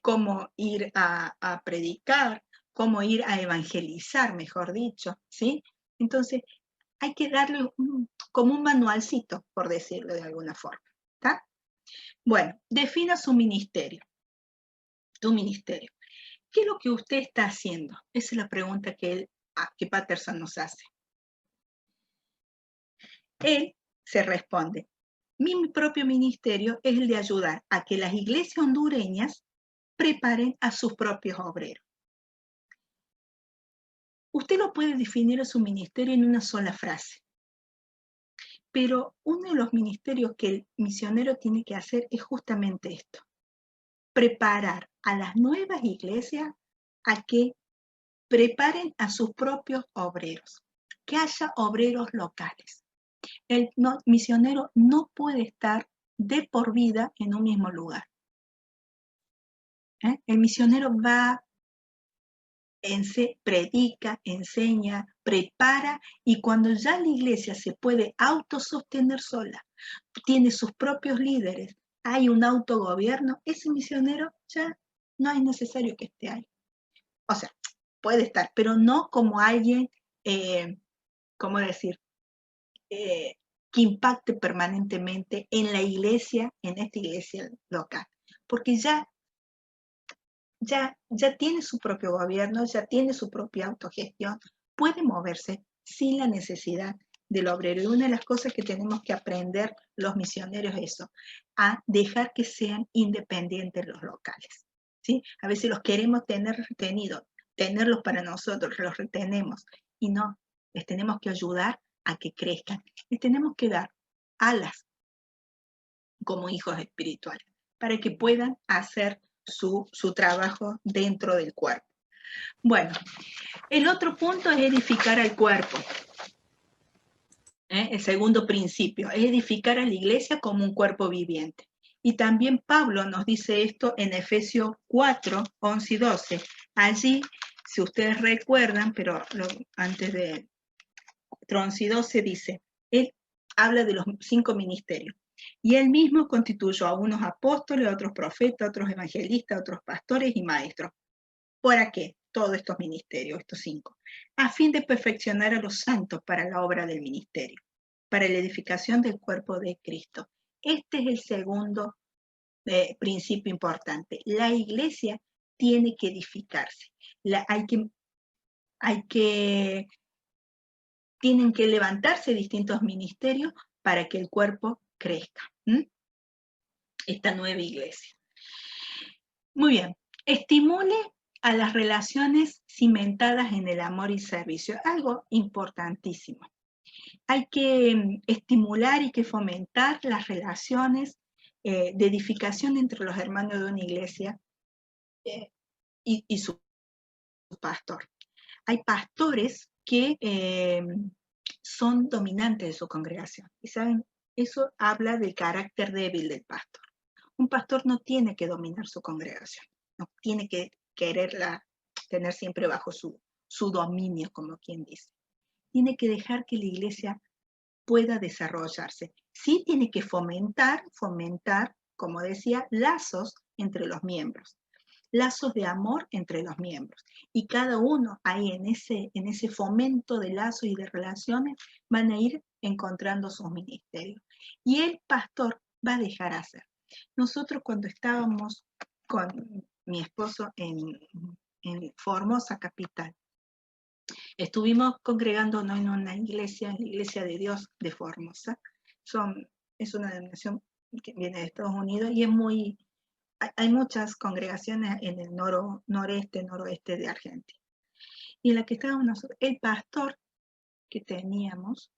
cómo ir a predicar, cómo ir a evangelizar, mejor dicho, ¿sí? Entonces, hay que darle como un manualcito, por decirlo de alguna forma, ¿está? Bueno, defina su ministerio, tu ministerio. ¿Qué es lo que usted está haciendo? Esa es la pregunta que Patterson nos hace. Él se responde, mi propio ministerio es el de ayudar a que las iglesias hondureñas preparen a sus propios obreros. Usted lo puede definir a su ministerio en una sola frase, pero uno de los ministerios que el misionero tiene que hacer es justamente esto, preparar a las nuevas iglesias a que preparen a sus propios obreros, que haya obreros locales. El misionero no puede estar de por vida en un mismo lugar. El misionero va, predica, enseña, prepara, y cuando ya la iglesia se puede autosostener sola, tiene sus propios líderes, hay un autogobierno, ese misionero ya no es necesario que esté ahí. O sea, puede estar, pero no como alguien, ¿cómo decir? Que impacte permanentemente en la iglesia, en esta iglesia local, porque ya tiene su propio gobierno, ya tiene su propia autogestión, puede moverse sin la necesidad del obrero. Y una de las cosas que tenemos que aprender los misioneros es eso, a dejar que sean independientes los locales, ¿sí? A veces los queremos tener retenidos, tenerlos para nosotros, los retenemos, y no, les tenemos que ayudar a que crezcan, les tenemos que dar alas como hijos espirituales, para que puedan hacer su trabajo dentro del cuerpo. Bueno, el otro punto es edificar al cuerpo. El segundo principio es edificar a la iglesia como un cuerpo viviente. Y también Pablo nos dice esto en Efesios 4, 11 y 12. Allí, si ustedes recuerdan, pero antes de 11 y 12 dice, él habla de los 5 ministerios. Y él mismo constituyó a unos apóstoles, a otros profetas, a otros evangelistas, a otros pastores y maestros. ¿Para qué? Todos estos ministerios, estos 5. A fin de perfeccionar a los santos para la obra del ministerio, para la edificación del cuerpo de Cristo. Este es el segundo principio importante. La iglesia tiene que edificarse. Tienen que levantarse distintos ministerios para que el cuerpo crezca. Esta nueva iglesia. Muy bien. Estimule a las relaciones cimentadas en el amor y servicio. Algo importantísimo. Hay que estimular y que fomentar las relaciones de edificación entre los hermanos de una iglesia y su pastor. Hay pastores que son dominantes de su congregación. Y saben, eso habla del carácter débil del pastor. Un pastor no tiene que dominar su congregación, no tiene que quererla tener siempre bajo su dominio, como quien dice. Tiene que dejar que la iglesia pueda desarrollarse. Sí tiene que fomentar, como decía, lazos entre los miembros, lazos de amor entre los miembros. Y cada uno ahí en ese fomento de lazos y de relaciones van a ir encontrando sus ministerios. Y el pastor va a dejar hacer. Nosotros cuando estábamos con mi esposo en Formosa Capital, estuvimos congregándonos en una iglesia, en la Iglesia de Dios de Formosa. Es una denominación que viene de Estados Unidos y hay muchas congregaciones en el noroeste de Argentina. Y en la que estábamos nosotros, el pastor que teníamos,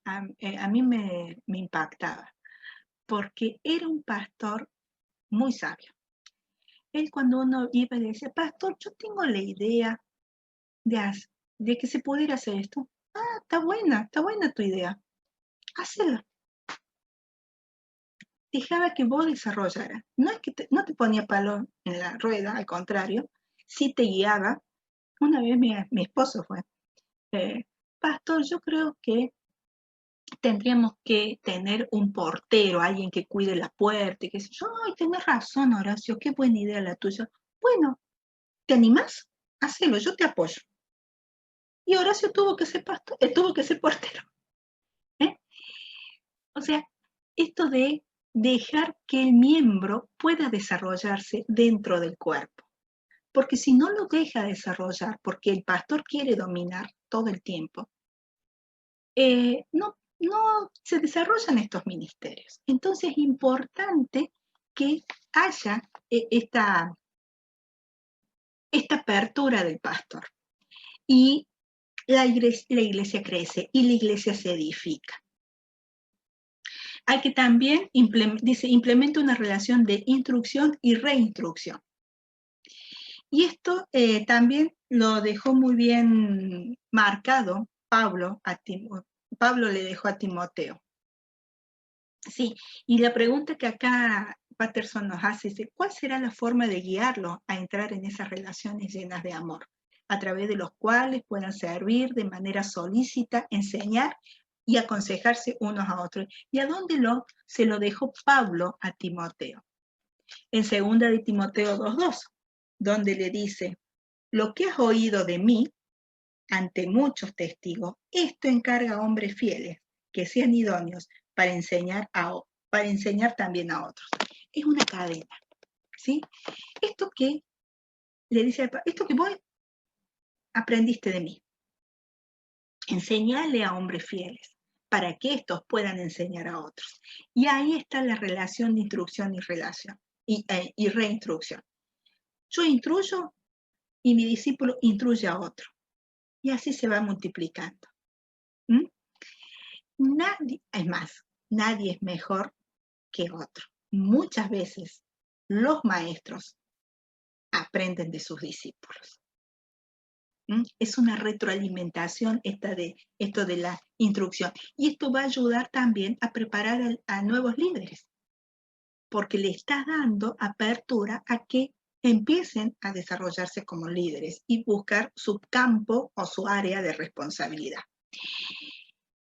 a mí me impactaba, porque era un pastor muy sabio. Él cuando uno iba le decía, pastor, yo tengo la idea de que se pudiera hacer esto. Ah, está buena tu idea. Hacela. Dejaba que vos desarrollaras. No es que no te ponía palo en la rueda, al contrario, sí te guiaba. Una vez mi esposo fue, pastor, yo creo que tendríamos que tener un portero, alguien que cuide la puerta, y que yo, ay, tenés razón, Horacio, qué buena idea la tuya. Bueno, ¿te animás? Hacelo, yo te apoyo. Y Horacio tuvo que ser pastor, tuvo que ser portero. O sea, esto de dejar que el miembro pueda desarrollarse dentro del cuerpo. Porque si no lo deja desarrollar, porque el pastor quiere dominar todo el tiempo, no se desarrollan estos ministerios. Entonces es importante que haya esta apertura del pastor. Y la iglesia crece y la iglesia se edifica. Hay que también, implementa una relación de instrucción y reinstrucción. Y esto también lo dejó muy bien marcado Pablo le dejó a Timoteo. Sí, y la pregunta que acá Patterson nos hace es, ¿cuál será la forma de guiarlo a entrar en esas relaciones llenas de amor, a través de los cuales puedan servir de manera solícita, enseñar y aconsejarse unos a otros? ¿Y a dónde se lo dejó Pablo a Timoteo? En 2 de Timoteo 2:2, donde le dice, lo que has oído de mí ante muchos testigos, esto encarga a hombres fieles, que sean idóneos para enseñar también a otros. Es una cadena, ¿sí? Esto que le dice, esto que vos aprendiste de mí, enseñale a hombres fieles, para que estos puedan enseñar a otros. Y ahí está la relación de instrucción y reinstrucción. Yo instruyo y mi discípulo instruye a otro. Y así se va multiplicando. Nadie es mejor que otro. Muchas veces los maestros aprenden de sus discípulos. Es una retroalimentación esto de la instrucción. Y esto va a ayudar también a preparar a nuevos líderes, porque le está dando apertura a que empiecen a desarrollarse como líderes y buscar su campo o su área de responsabilidad.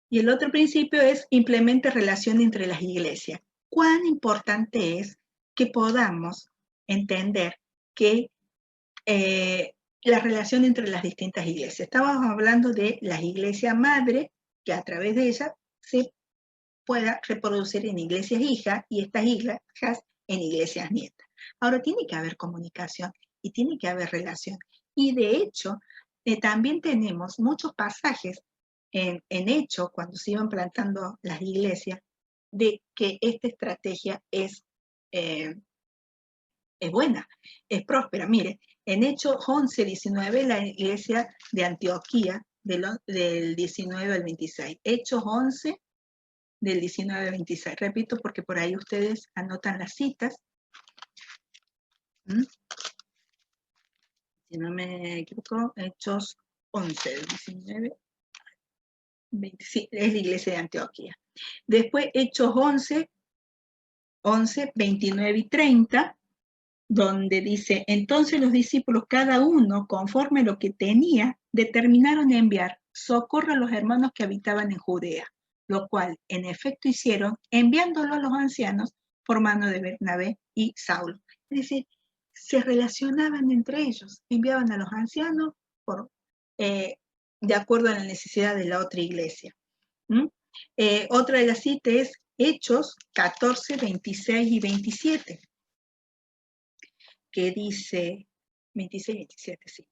Y el otro principio es implemente relación entre las iglesias. ¿Cuán importante es que podamos entender que la relación entre las distintas iglesias? Estábamos hablando de las iglesias madre, que a través de ellas se pueda reproducir en iglesias hijas y estas hijas en iglesias nietas. Ahora tiene que haber comunicación y tiene que haber relación. Y de hecho, también tenemos muchos pasajes en Hechos, cuando se iban plantando las iglesias, de que esta estrategia es buena, es próspera. Mire, en Hechos 11:19, la iglesia de Antioquía, del 19 al 26. Hechos 11, del 19 al 26. Repito, porque por ahí ustedes anotan las citas. Si no me equivoco, Hechos 11, del 19 20, sí, es la iglesia de Antioquía. Después, Hechos 11, 29 y 30, donde dice, entonces los discípulos, cada uno conforme a lo que tenía, determinaron enviar socorro a los hermanos que habitaban en Judea, lo cual en efecto hicieron, enviándolo a los ancianos por mano de Bernabé y Saulo. Es decir, se relacionaban entre ellos, enviaban a los ancianos de acuerdo a la necesidad de la otra iglesia. Otra de las citas es Hechos 14, 26 y 27, que dice, 26 y 27, sí.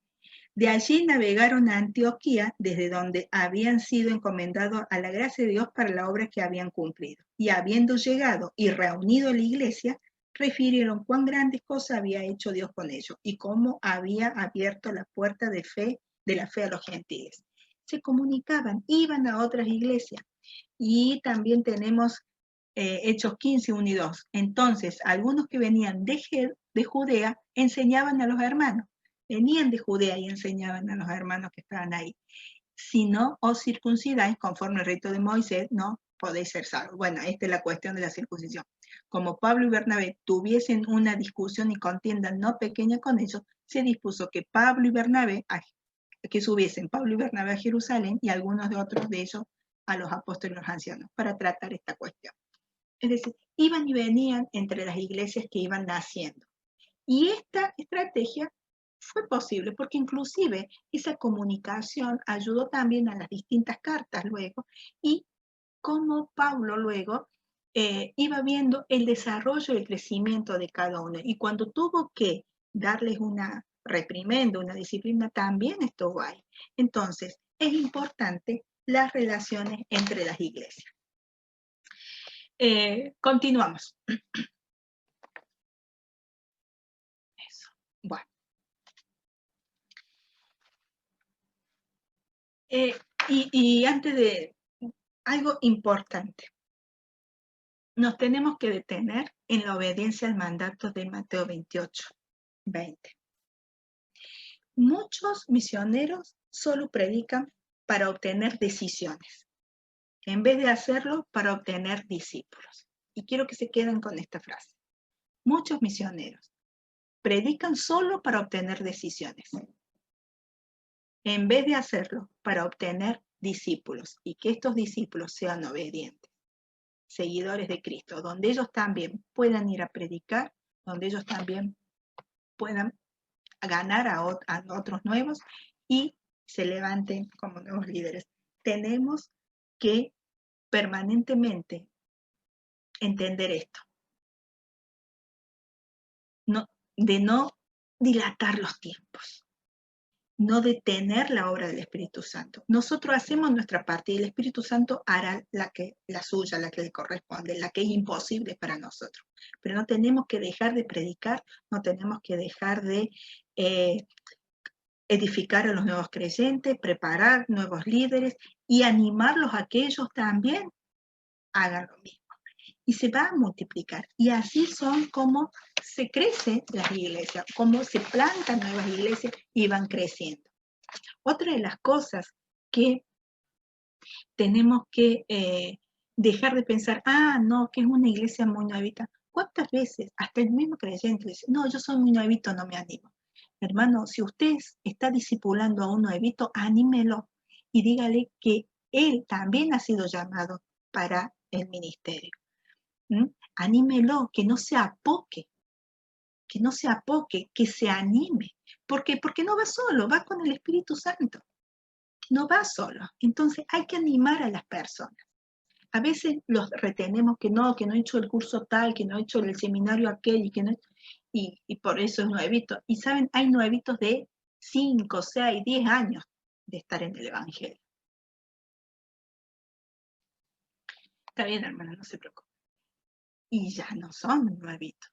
De allí navegaron a Antioquía, desde donde habían sido encomendados a la gracia de Dios para la obra que habían cumplido. Y habiendo llegado y reunido a la iglesia, refirieron cuán grandes cosas había hecho Dios con ellos y cómo había abierto la puerta de la fe a los gentiles. Se comunicaban, iban a otras iglesias. Y también tenemos Hechos 15, 1 y 2. Entonces, algunos que venían de Judea enseñaban a los hermanos. Venían de Judea y enseñaban a los hermanos que estaban ahí. Si no os circuncidáis conforme al rito de Moisés, no podéis ser salvos. Bueno, esta es la cuestión de la circuncisión. Como Pablo y Bernabé tuviesen una discusión y contienda no pequeña con ellos, se dispuso que que subiesen Pablo y Bernabé a Jerusalén y algunos de otros de ellos a los apóstoles y los ancianos para tratar esta cuestión. Es decir, iban y venían entre las iglesias que iban naciendo. Y esta estrategia fue posible porque inclusive esa comunicación ayudó también a las distintas cartas luego y cómo Pablo luego iba viendo el desarrollo y el crecimiento de cada uno. Y cuando tuvo que darles una reprimenda, una disciplina, también estuvo ahí. Entonces, es importante las relaciones entre las iglesias. Continuamos. Eso. Bueno. Y antes de algo importante, nos tenemos que detener en la obediencia al mandato de Mateo 28, 20. Muchos misioneros solo predican para obtener decisiones, en vez de hacerlo para obtener discípulos. Y quiero que se queden con esta frase. Muchos misioneros predican solo para obtener decisiones, en vez de hacerlo para obtener discípulos, y que estos discípulos sean obedientes, seguidores de Cristo, donde ellos también puedan ir a predicar, donde ellos también puedan ganar a otros nuevos y se levanten como nuevos líderes. Tenemos que permanentemente entender esto, de no dilatar los tiempos, no detener la obra del Espíritu Santo. Nosotros hacemos nuestra parte y el Espíritu Santo hará la suya, la que le corresponde, la que es imposible para nosotros. Pero no tenemos que dejar de predicar, no tenemos que dejar de edificar a los nuevos creyentes, preparar nuevos líderes y animarlos a que ellos también hagan lo mismo. Y se va a multiplicar. Y así son como se crecen las iglesias, como se plantan nuevas iglesias y van creciendo. Otra de las cosas que tenemos que dejar de pensar, no, que es una iglesia muy nuevita. ¿Cuántas veces hasta el mismo creyente dice, no, yo soy muy nuevito, no me animo? Hermano, si usted está discipulando a un nuevito, anímelo y dígale que él también ha sido llamado para el ministerio. Anímelo, que no se apoque, que se anime. ¿Por qué? Porque no va solo, va con el Espíritu Santo. No va solo. Entonces hay que animar a las personas. A veces los retenemos que no he hecho el curso tal, que no he hecho el seminario aquel, y por eso es nuevito. Y saben, hay nuevitos de 5, 6, 10 años de estar en el Evangelio. Está bien, hermana, no se preocupe. Y ya no son nuevitos.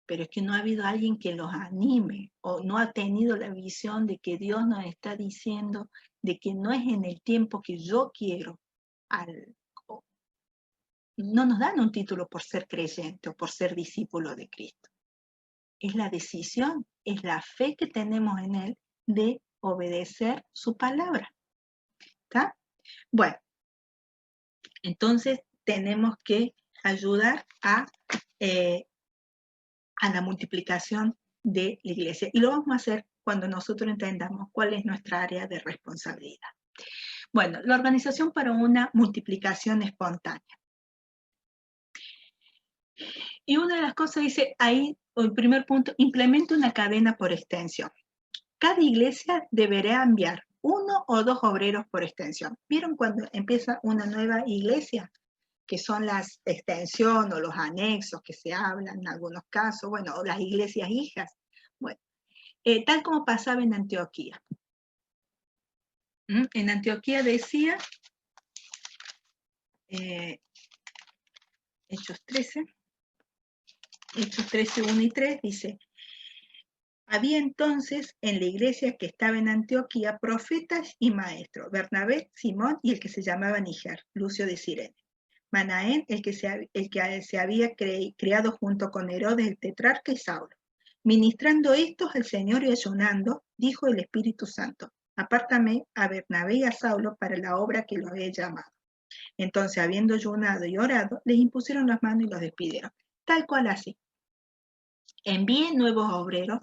Pero es que no ha habido alguien que los anime o no ha tenido la visión de que Dios nos está diciendo de que no es en el tiempo que yo quiero. No nos dan un título por ser creyente o por ser discípulo de Cristo. Es la decisión, es la fe que tenemos en Él de obedecer su palabra. ¿Está? Bueno, entonces tenemos que ayudar a la multiplicación de la iglesia. Y lo vamos a hacer cuando nosotros entendamos cuál es nuestra área de responsabilidad. Bueno, la organización para una multiplicación espontánea. Y una de las cosas dice ahí, el primer punto, implementa una cadena por extensión. Cada iglesia deberá enviar 1 o 2 obreros por extensión. ¿Vieron cuando empieza una nueva iglesia? Que son las extensión o los anexos que se hablan en algunos casos, bueno, o las iglesias hijas. Bueno, tal como pasaba en Antioquía. En Antioquía decía, Hechos 13, 1 y 3, dice, había entonces en la iglesia que estaba en Antioquía profetas y maestros, Bernabé, Simón y el que se llamaba Níger, Lucio de Cirene. Manaén, el que se había criado junto con Herodes el tetrarca y Saulo. Ministrando estos al Señor y ayunando, dijo el Espíritu Santo, apártame a Bernabé y a Saulo para la obra que los he llamado. Entonces, habiendo ayunado y orado, les impusieron las manos y los despidieron. Tal cual así. Envíe nuevos obreros,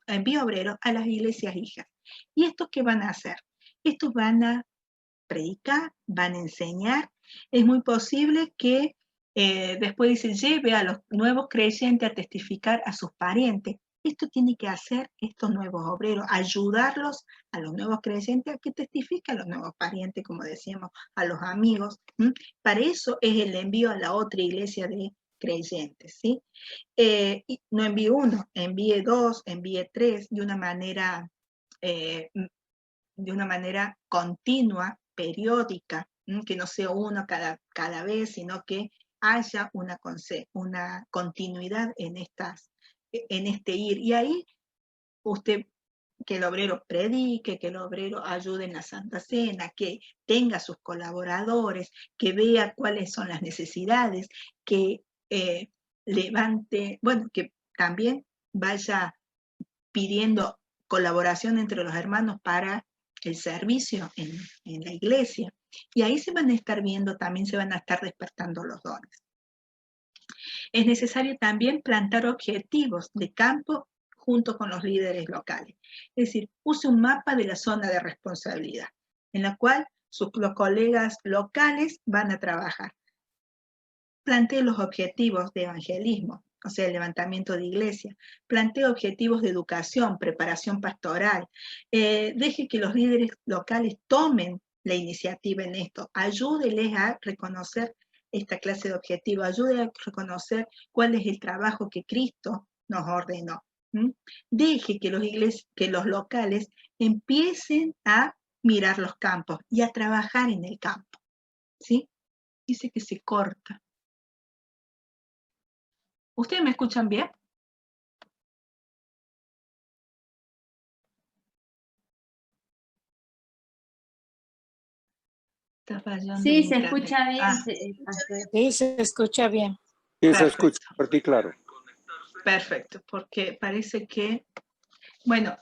envíe obreros a las iglesias hijas. ¿Y estos qué van a hacer? Estos van a predicar, van a enseñar. Es muy posible que después dice, lleve a los nuevos creyentes a testificar a sus parientes. Esto tiene que hacer estos nuevos obreros, ayudarlos a los nuevos creyentes a que testifiquen a los nuevos parientes, como decíamos, a los amigos. Para eso es el envío a la otra iglesia de creyentes, ¿sí? Y no envíe uno, envíe dos, envíe tres, de una manera continua, periódica, que no sea uno cada vez, sino que haya una continuidad en este ir. Y ahí usted, que el obrero predique, que el obrero ayude en la Santa Cena, que tenga sus colaboradores, que vea cuáles son las necesidades, que levante, bueno, que también vaya pidiendo colaboración entre los hermanos para el servicio en la iglesia. Y ahí se van a estar viendo, también se van a estar despertando los dones. Es necesario también plantar objetivos de campo junto con los líderes locales. Es decir, use un mapa de la zona de responsabilidad, en la cual los colegas locales van a trabajar. Plantee los objetivos de evangelismo, o sea, el levantamiento de iglesia. Plantee objetivos de educación, preparación pastoral. Deje que los líderes locales tomen la iniciativa en esto. Ayúdeles a reconocer esta clase de objetivos. Ayúdeles a reconocer cuál es el trabajo que Cristo nos ordenó. Deje que los locales empiecen a mirar los campos y a trabajar en el campo. ¿Sí? Dice que se corta. ¿Ustedes me escuchan bien? Está fallando Sí, el se internet. escucha bien. Sí, se escucha bien. Sí, se escucha por ti, claro. Perfecto, porque parece que, bueno,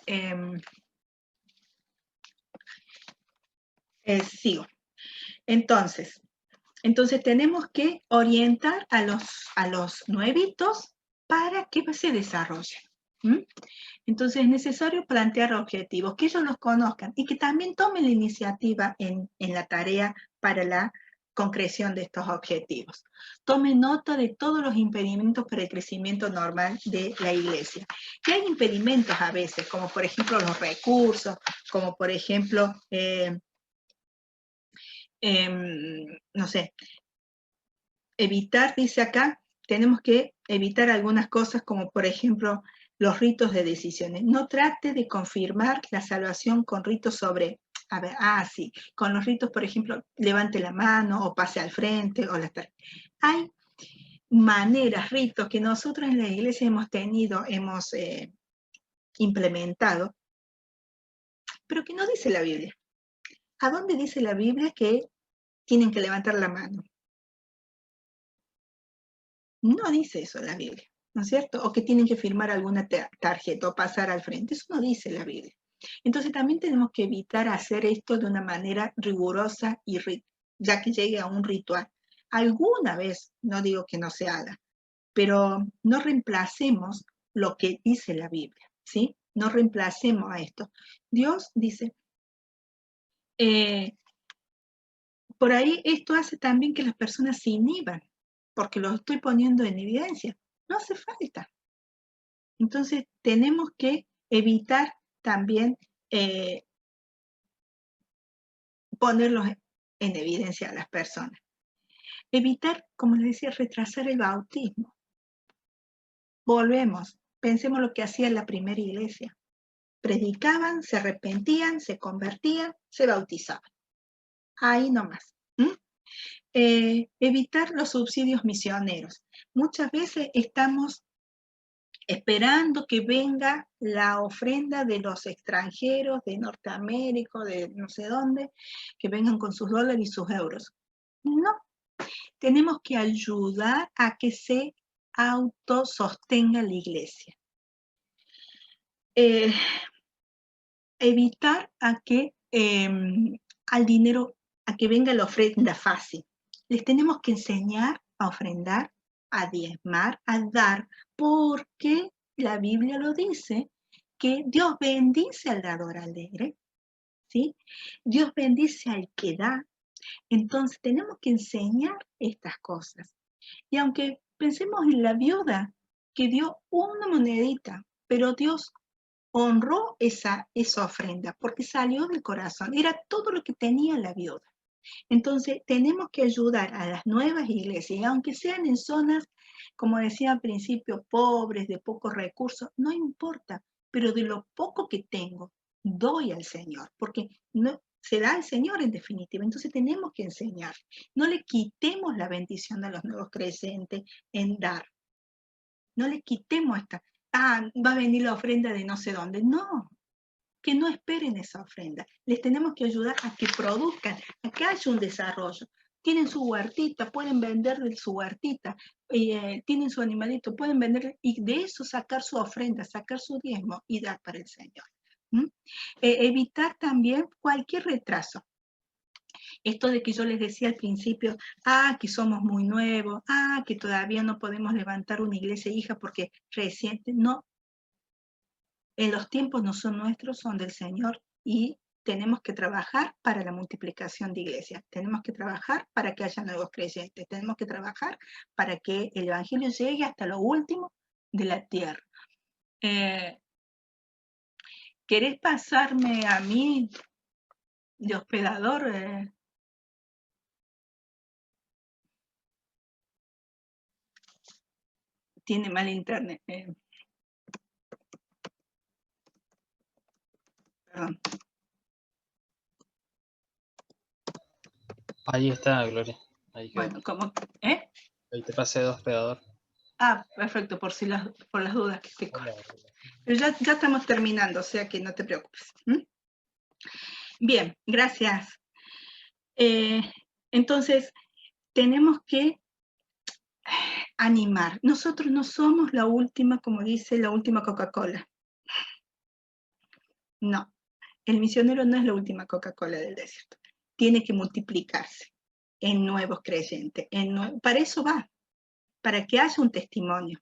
sigo. Entonces tenemos que orientar a los nuevitos para que se desarrollen. Entonces es necesario plantear objetivos, que ellos los conozcan y que también tomen la iniciativa en la tarea para la concreción de estos objetivos. Tome nota de todos los impedimentos para el crecimiento normal de la iglesia. Que hay impedimentos a veces, como por ejemplo los recursos, como por ejemplo, no sé, evitar, dice acá, tenemos que evitar algunas cosas como por ejemplo los ritos de decisiones. No trate de confirmar la salvación con ritos sobre, sí, con los ritos, por ejemplo, levante la mano o pase al frente. Hay maneras, ritos que nosotros en la iglesia hemos implementado, pero que no dice la Biblia. ¿A dónde dice la Biblia que tienen que levantar la mano? No dice eso la Biblia, ¿no es cierto? O que tienen que firmar alguna tarjeta o pasar al frente. Eso no dice la Biblia. Entonces también tenemos que evitar hacer esto de una manera rigurosa y ya que llegue a un ritual. Alguna vez, no digo que no se haga, pero no reemplacemos lo que dice la Biblia, ¿sí? No reemplacemos a esto. Dios dice, por ahí esto hace también que las personas se inhiban, porque lo estoy poniendo en evidencia. No hace falta. Entonces, tenemos que evitar también ponerlos en evidencia a las personas. Evitar, como les decía, retrasar el bautismo. Volvemos, pensemos lo que hacía la primera iglesia. Predicaban, se arrepentían, se convertían, se bautizaban. Ahí nomás. Evitar los subsidios misioneros. Muchas veces estamos esperando que venga la ofrenda de los extranjeros, de Norteamérica, de no sé dónde, que vengan con sus dólares y sus euros. No, tenemos que ayudar a que se autosostenga la iglesia. Evitar a que al dinero, a que venga la ofrenda fácil. Les tenemos que enseñar a ofrendar, a diezmar, a dar, porque la Biblia lo dice, que Dios bendice al dador alegre, ¿sí? Dios bendice al que da. Entonces tenemos que enseñar estas cosas. Y aunque pensemos en la viuda que dio una monedita, pero Dios honró esa ofrenda porque salió del corazón, era todo lo que tenía la viuda. Entonces tenemos que ayudar a las nuevas iglesias, aunque sean en zonas, como decía al principio, pobres, de pocos recursos, no importa, pero de lo poco que tengo, doy al Señor, porque no, se da al Señor en definitiva. Entonces tenemos que enseñar. No le quitemos la bendición a los nuevos creyentes en dar. No le quitemos esta, va a venir la ofrenda de no sé dónde. No, que no esperen esa ofrenda. Les tenemos que ayudar a que produzcan, a que haya un desarrollo. Tienen su huertita, pueden vender de su huertita, tienen su animalito, pueden vender y de eso sacar su ofrenda, sacar su diezmo y dar para el Señor. Evitar también cualquier retraso. Esto de que yo les decía al principio, que somos muy nuevos, que todavía no podemos levantar una iglesia hija porque reciente, no. Los tiempos no son nuestros, son del Señor y tenemos que trabajar para la multiplicación de iglesias, tenemos que trabajar para que haya nuevos creyentes, tenemos que trabajar para que el Evangelio llegue hasta lo último de la tierra. ¿Querés pasarme a mí de hospedador? Tiene mal internet. Perdón. Ahí está, Gloria. Ahí quedó. Bueno, ¿cómo? Ahí te pasé de hospedador. Perfecto, por las dudas que te corto. Pero ya estamos terminando, o sea que no te preocupes. Bien, gracias. Entonces, tenemos que animar. Nosotros no somos la última, como dice, la última Coca-Cola. No, el misionero no es la última Coca-Cola del desierto. Tiene que multiplicarse en nuevos creyentes. Para eso va, para que haya un testimonio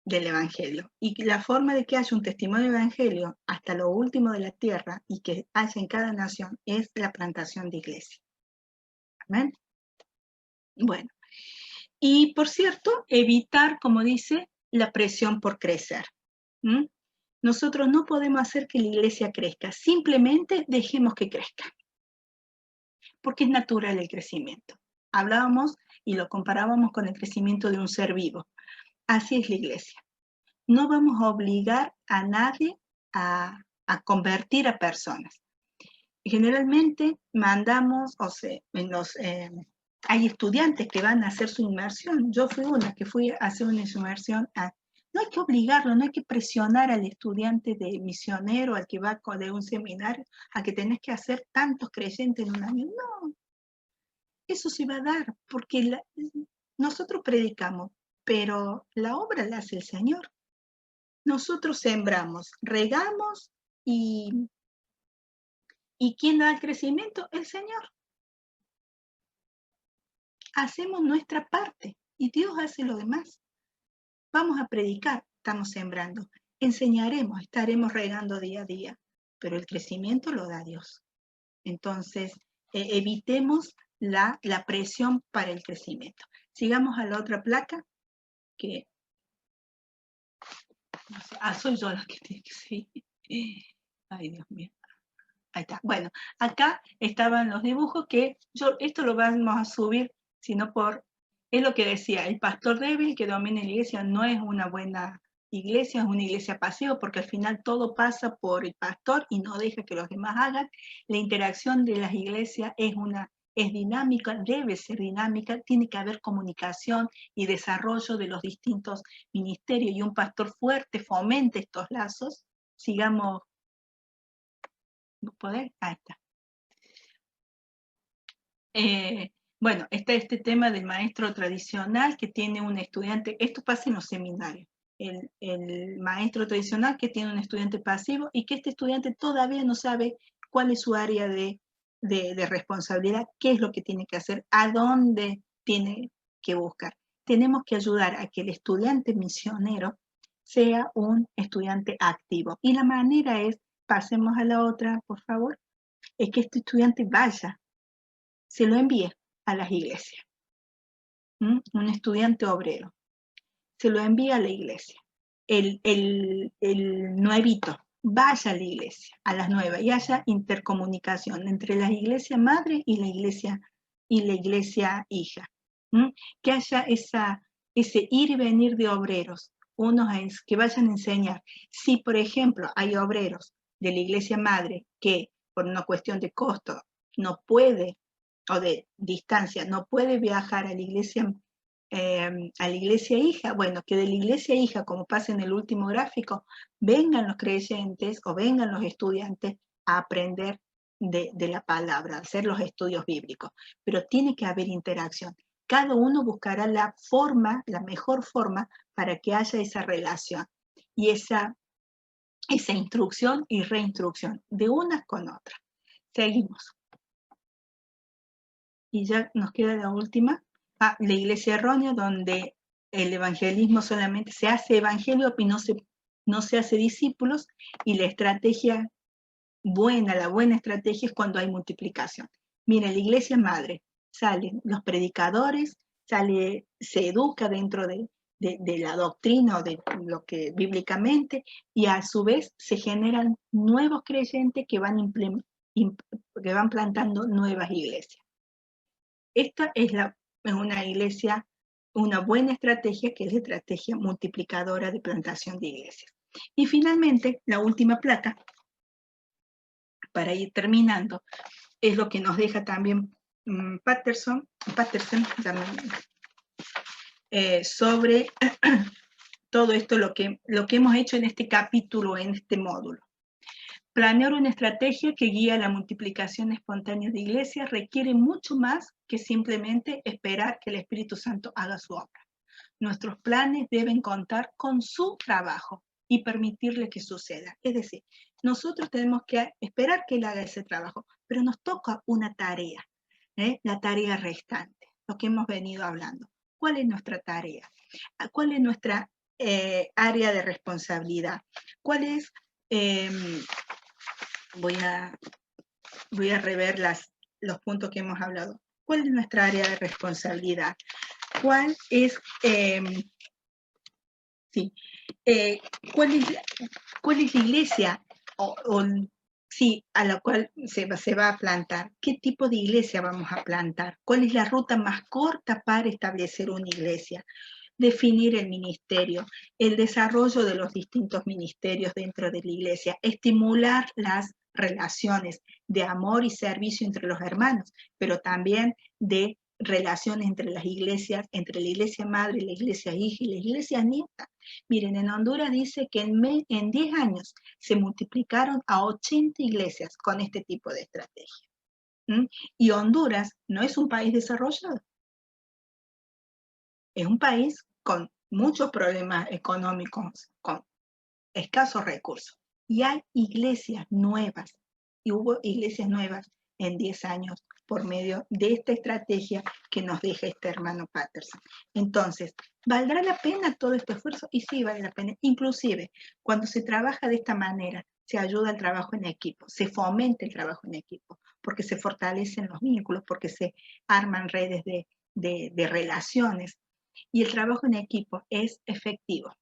del Evangelio. Y la forma de que haya un testimonio del Evangelio hasta lo último de la tierra y que haya en cada nación es la plantación de iglesia. Amén. Bueno, y por cierto, evitar, como dice, la presión por crecer. Nosotros no podemos hacer que la iglesia crezca, simplemente dejemos que crezca, porque es natural el crecimiento. Hablábamos y lo comparábamos con el crecimiento de un ser vivo. Así es la iglesia. No vamos a obligar a nadie a convertir a personas. Generalmente mandamos, hay estudiantes que van a hacer su inmersión. Yo fui una que fui a hacer una inmersión. No hay que obligarlo, no hay que presionar al estudiante de misionero, al que va de un seminario, a que tenés que hacer tantos creyentes en un año. No, eso se va a dar, porque nosotros predicamos, pero la obra la hace el Señor. Nosotros sembramos, regamos y ¿quién da el crecimiento? El Señor. Hacemos nuestra parte y Dios hace lo demás. Vamos a predicar, estamos sembrando. Enseñaremos, estaremos regando día a día, pero el crecimiento lo da Dios. Entonces, evitemos la presión para el crecimiento. Sigamos a la otra placa, que no sé, soy yo la que tiene que seguir. Ay, Dios mío. Ahí está. Bueno, acá estaban los dibujos que esto lo vamos a subir, sino es lo que decía, el pastor débil que domina la iglesia no es una buena iglesia, es una iglesia pasiva, porque al final todo pasa por el pastor y no deja que los demás hagan. La interacción de las iglesias es dinámica, debe ser dinámica, tiene que haber comunicación y desarrollo de los distintos ministerios, y un pastor fuerte fomente estos lazos. Sigamos. ¿Poder? Ahí está. Bueno, está este tema del maestro tradicional que tiene un estudiante, esto pasa en los seminarios, el maestro tradicional que tiene un estudiante pasivo y que este estudiante todavía no sabe cuál es su área de responsabilidad, qué es lo que tiene que hacer, a dónde tiene que buscar. Tenemos que ayudar a que el estudiante misionero sea un estudiante activo. Y la manera es, pasemos a la otra, por favor, es que este estudiante vaya, se lo envíe a las iglesias. Un estudiante obrero, se lo envía a la iglesia. El nuevito, vaya a la iglesia, a las nuevas, y haya intercomunicación entre la iglesia madre y la iglesia hija. Que haya ese ir y venir de obreros, unos que vayan a enseñar. Si, por ejemplo, hay obreros de la iglesia madre que por una cuestión de costo no puede, o de distancia, no puede viajar a la iglesia hija, bueno, que de la iglesia hija, como pasa en el último gráfico, vengan los creyentes o vengan los estudiantes a aprender de la palabra, a hacer los estudios bíblicos, pero tiene que haber interacción. Cada uno buscará la mejor forma para que haya esa relación y esa instrucción y reinstrucción de unas con otras. Seguimos. Y ya nos queda la última. La iglesia errónea, donde el evangelismo solamente se hace evangelio y no se hace discípulos, y la estrategia buena, la buena estrategia es cuando hay multiplicación. Mira, la iglesia madre, salen los predicadores, se educa dentro de la doctrina o de lo que bíblicamente, y a su vez se generan nuevos creyentes que van plantando nuevas iglesias. Esta es una iglesia, una buena estrategia, que es la estrategia multiplicadora de plantación de iglesias. Y finalmente, la última placa, para ir terminando, es lo que nos deja también Patterson sobre todo esto, lo que hemos hecho en este capítulo, en este módulo. Planear una estrategia que guía la multiplicación espontánea de iglesias requiere mucho más que simplemente esperar que el Espíritu Santo haga su obra. Nuestros planes deben contar con su trabajo y permitirle que suceda. Es decir, nosotros tenemos que esperar que Él haga ese trabajo, pero nos toca una tarea, la tarea restante, lo que hemos venido hablando. ¿Cuál es nuestra tarea? ¿Cuál es nuestra área de responsabilidad? ¿Cuál es... Voy a rever los puntos que hemos hablado. ¿Cuál es nuestra área de responsabilidad? ¿Cuál es, cuál es la iglesia a la cual se va a plantar? ¿Qué tipo de iglesia vamos a plantar? ¿Cuál es la ruta más corta para establecer una iglesia? Definir el ministerio, el desarrollo de los distintos ministerios dentro de la iglesia, estimular las relaciones de amor y servicio entre los hermanos, pero también de relaciones entre las iglesias, entre la iglesia madre, la iglesia hija y la iglesia nieta. Miren, en Honduras dice que en 10 años se multiplicaron a 80 iglesias con este tipo de estrategia. Y Honduras no es un país desarrollado. Es un país con muchos problemas económicos, con escasos recursos. Y hay iglesias nuevas, y hubo iglesias nuevas en 10 años por medio de esta estrategia que nos deja este hermano Patterson. Entonces, ¿valdrá la pena todo este esfuerzo? Y sí, vale la pena. Inclusive, cuando se trabaja de esta manera, se ayuda al trabajo en equipo, se fomenta el trabajo en equipo. porque se fortalecen los vínculos, porque se arman redes de relaciones. Y el trabajo en equipo es efectivo.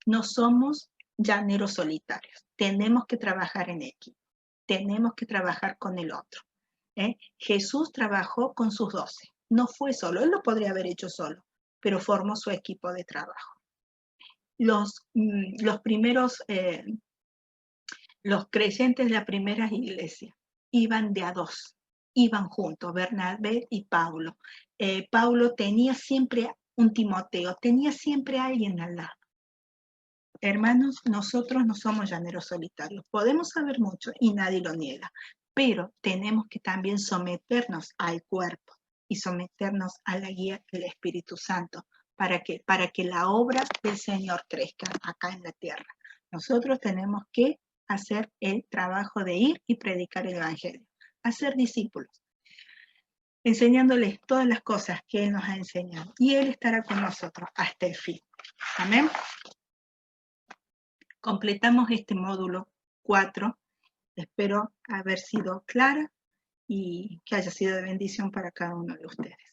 No somos llaneros solitarios. Tenemos que trabajar en equipo. Tenemos que trabajar con el otro. Jesús trabajó con sus 12. No fue solo. Él lo podría haber hecho solo, pero formó su equipo de trabajo. Los primeros, los creyentes de la primera iglesia iban de a 2, iban juntos, Bernabé y Pablo. Pablo tenía siempre un Timoteo, tenía siempre a alguien al lado. Hermanos, nosotros no somos llaneros solitarios. Podemos saber mucho y nadie lo niega, pero tenemos que también someternos al cuerpo y someternos a la guía del Espíritu Santo para que la obra del Señor crezca acá en la tierra. Nosotros tenemos que hacer el trabajo de ir y predicar el Evangelio, hacer discípulos, enseñándoles todas las cosas que Él nos ha enseñado. Y Él estará con nosotros hasta el fin. Amén. Completamos este módulo 4. Espero haber sido clara y que haya sido de bendición para cada uno de ustedes.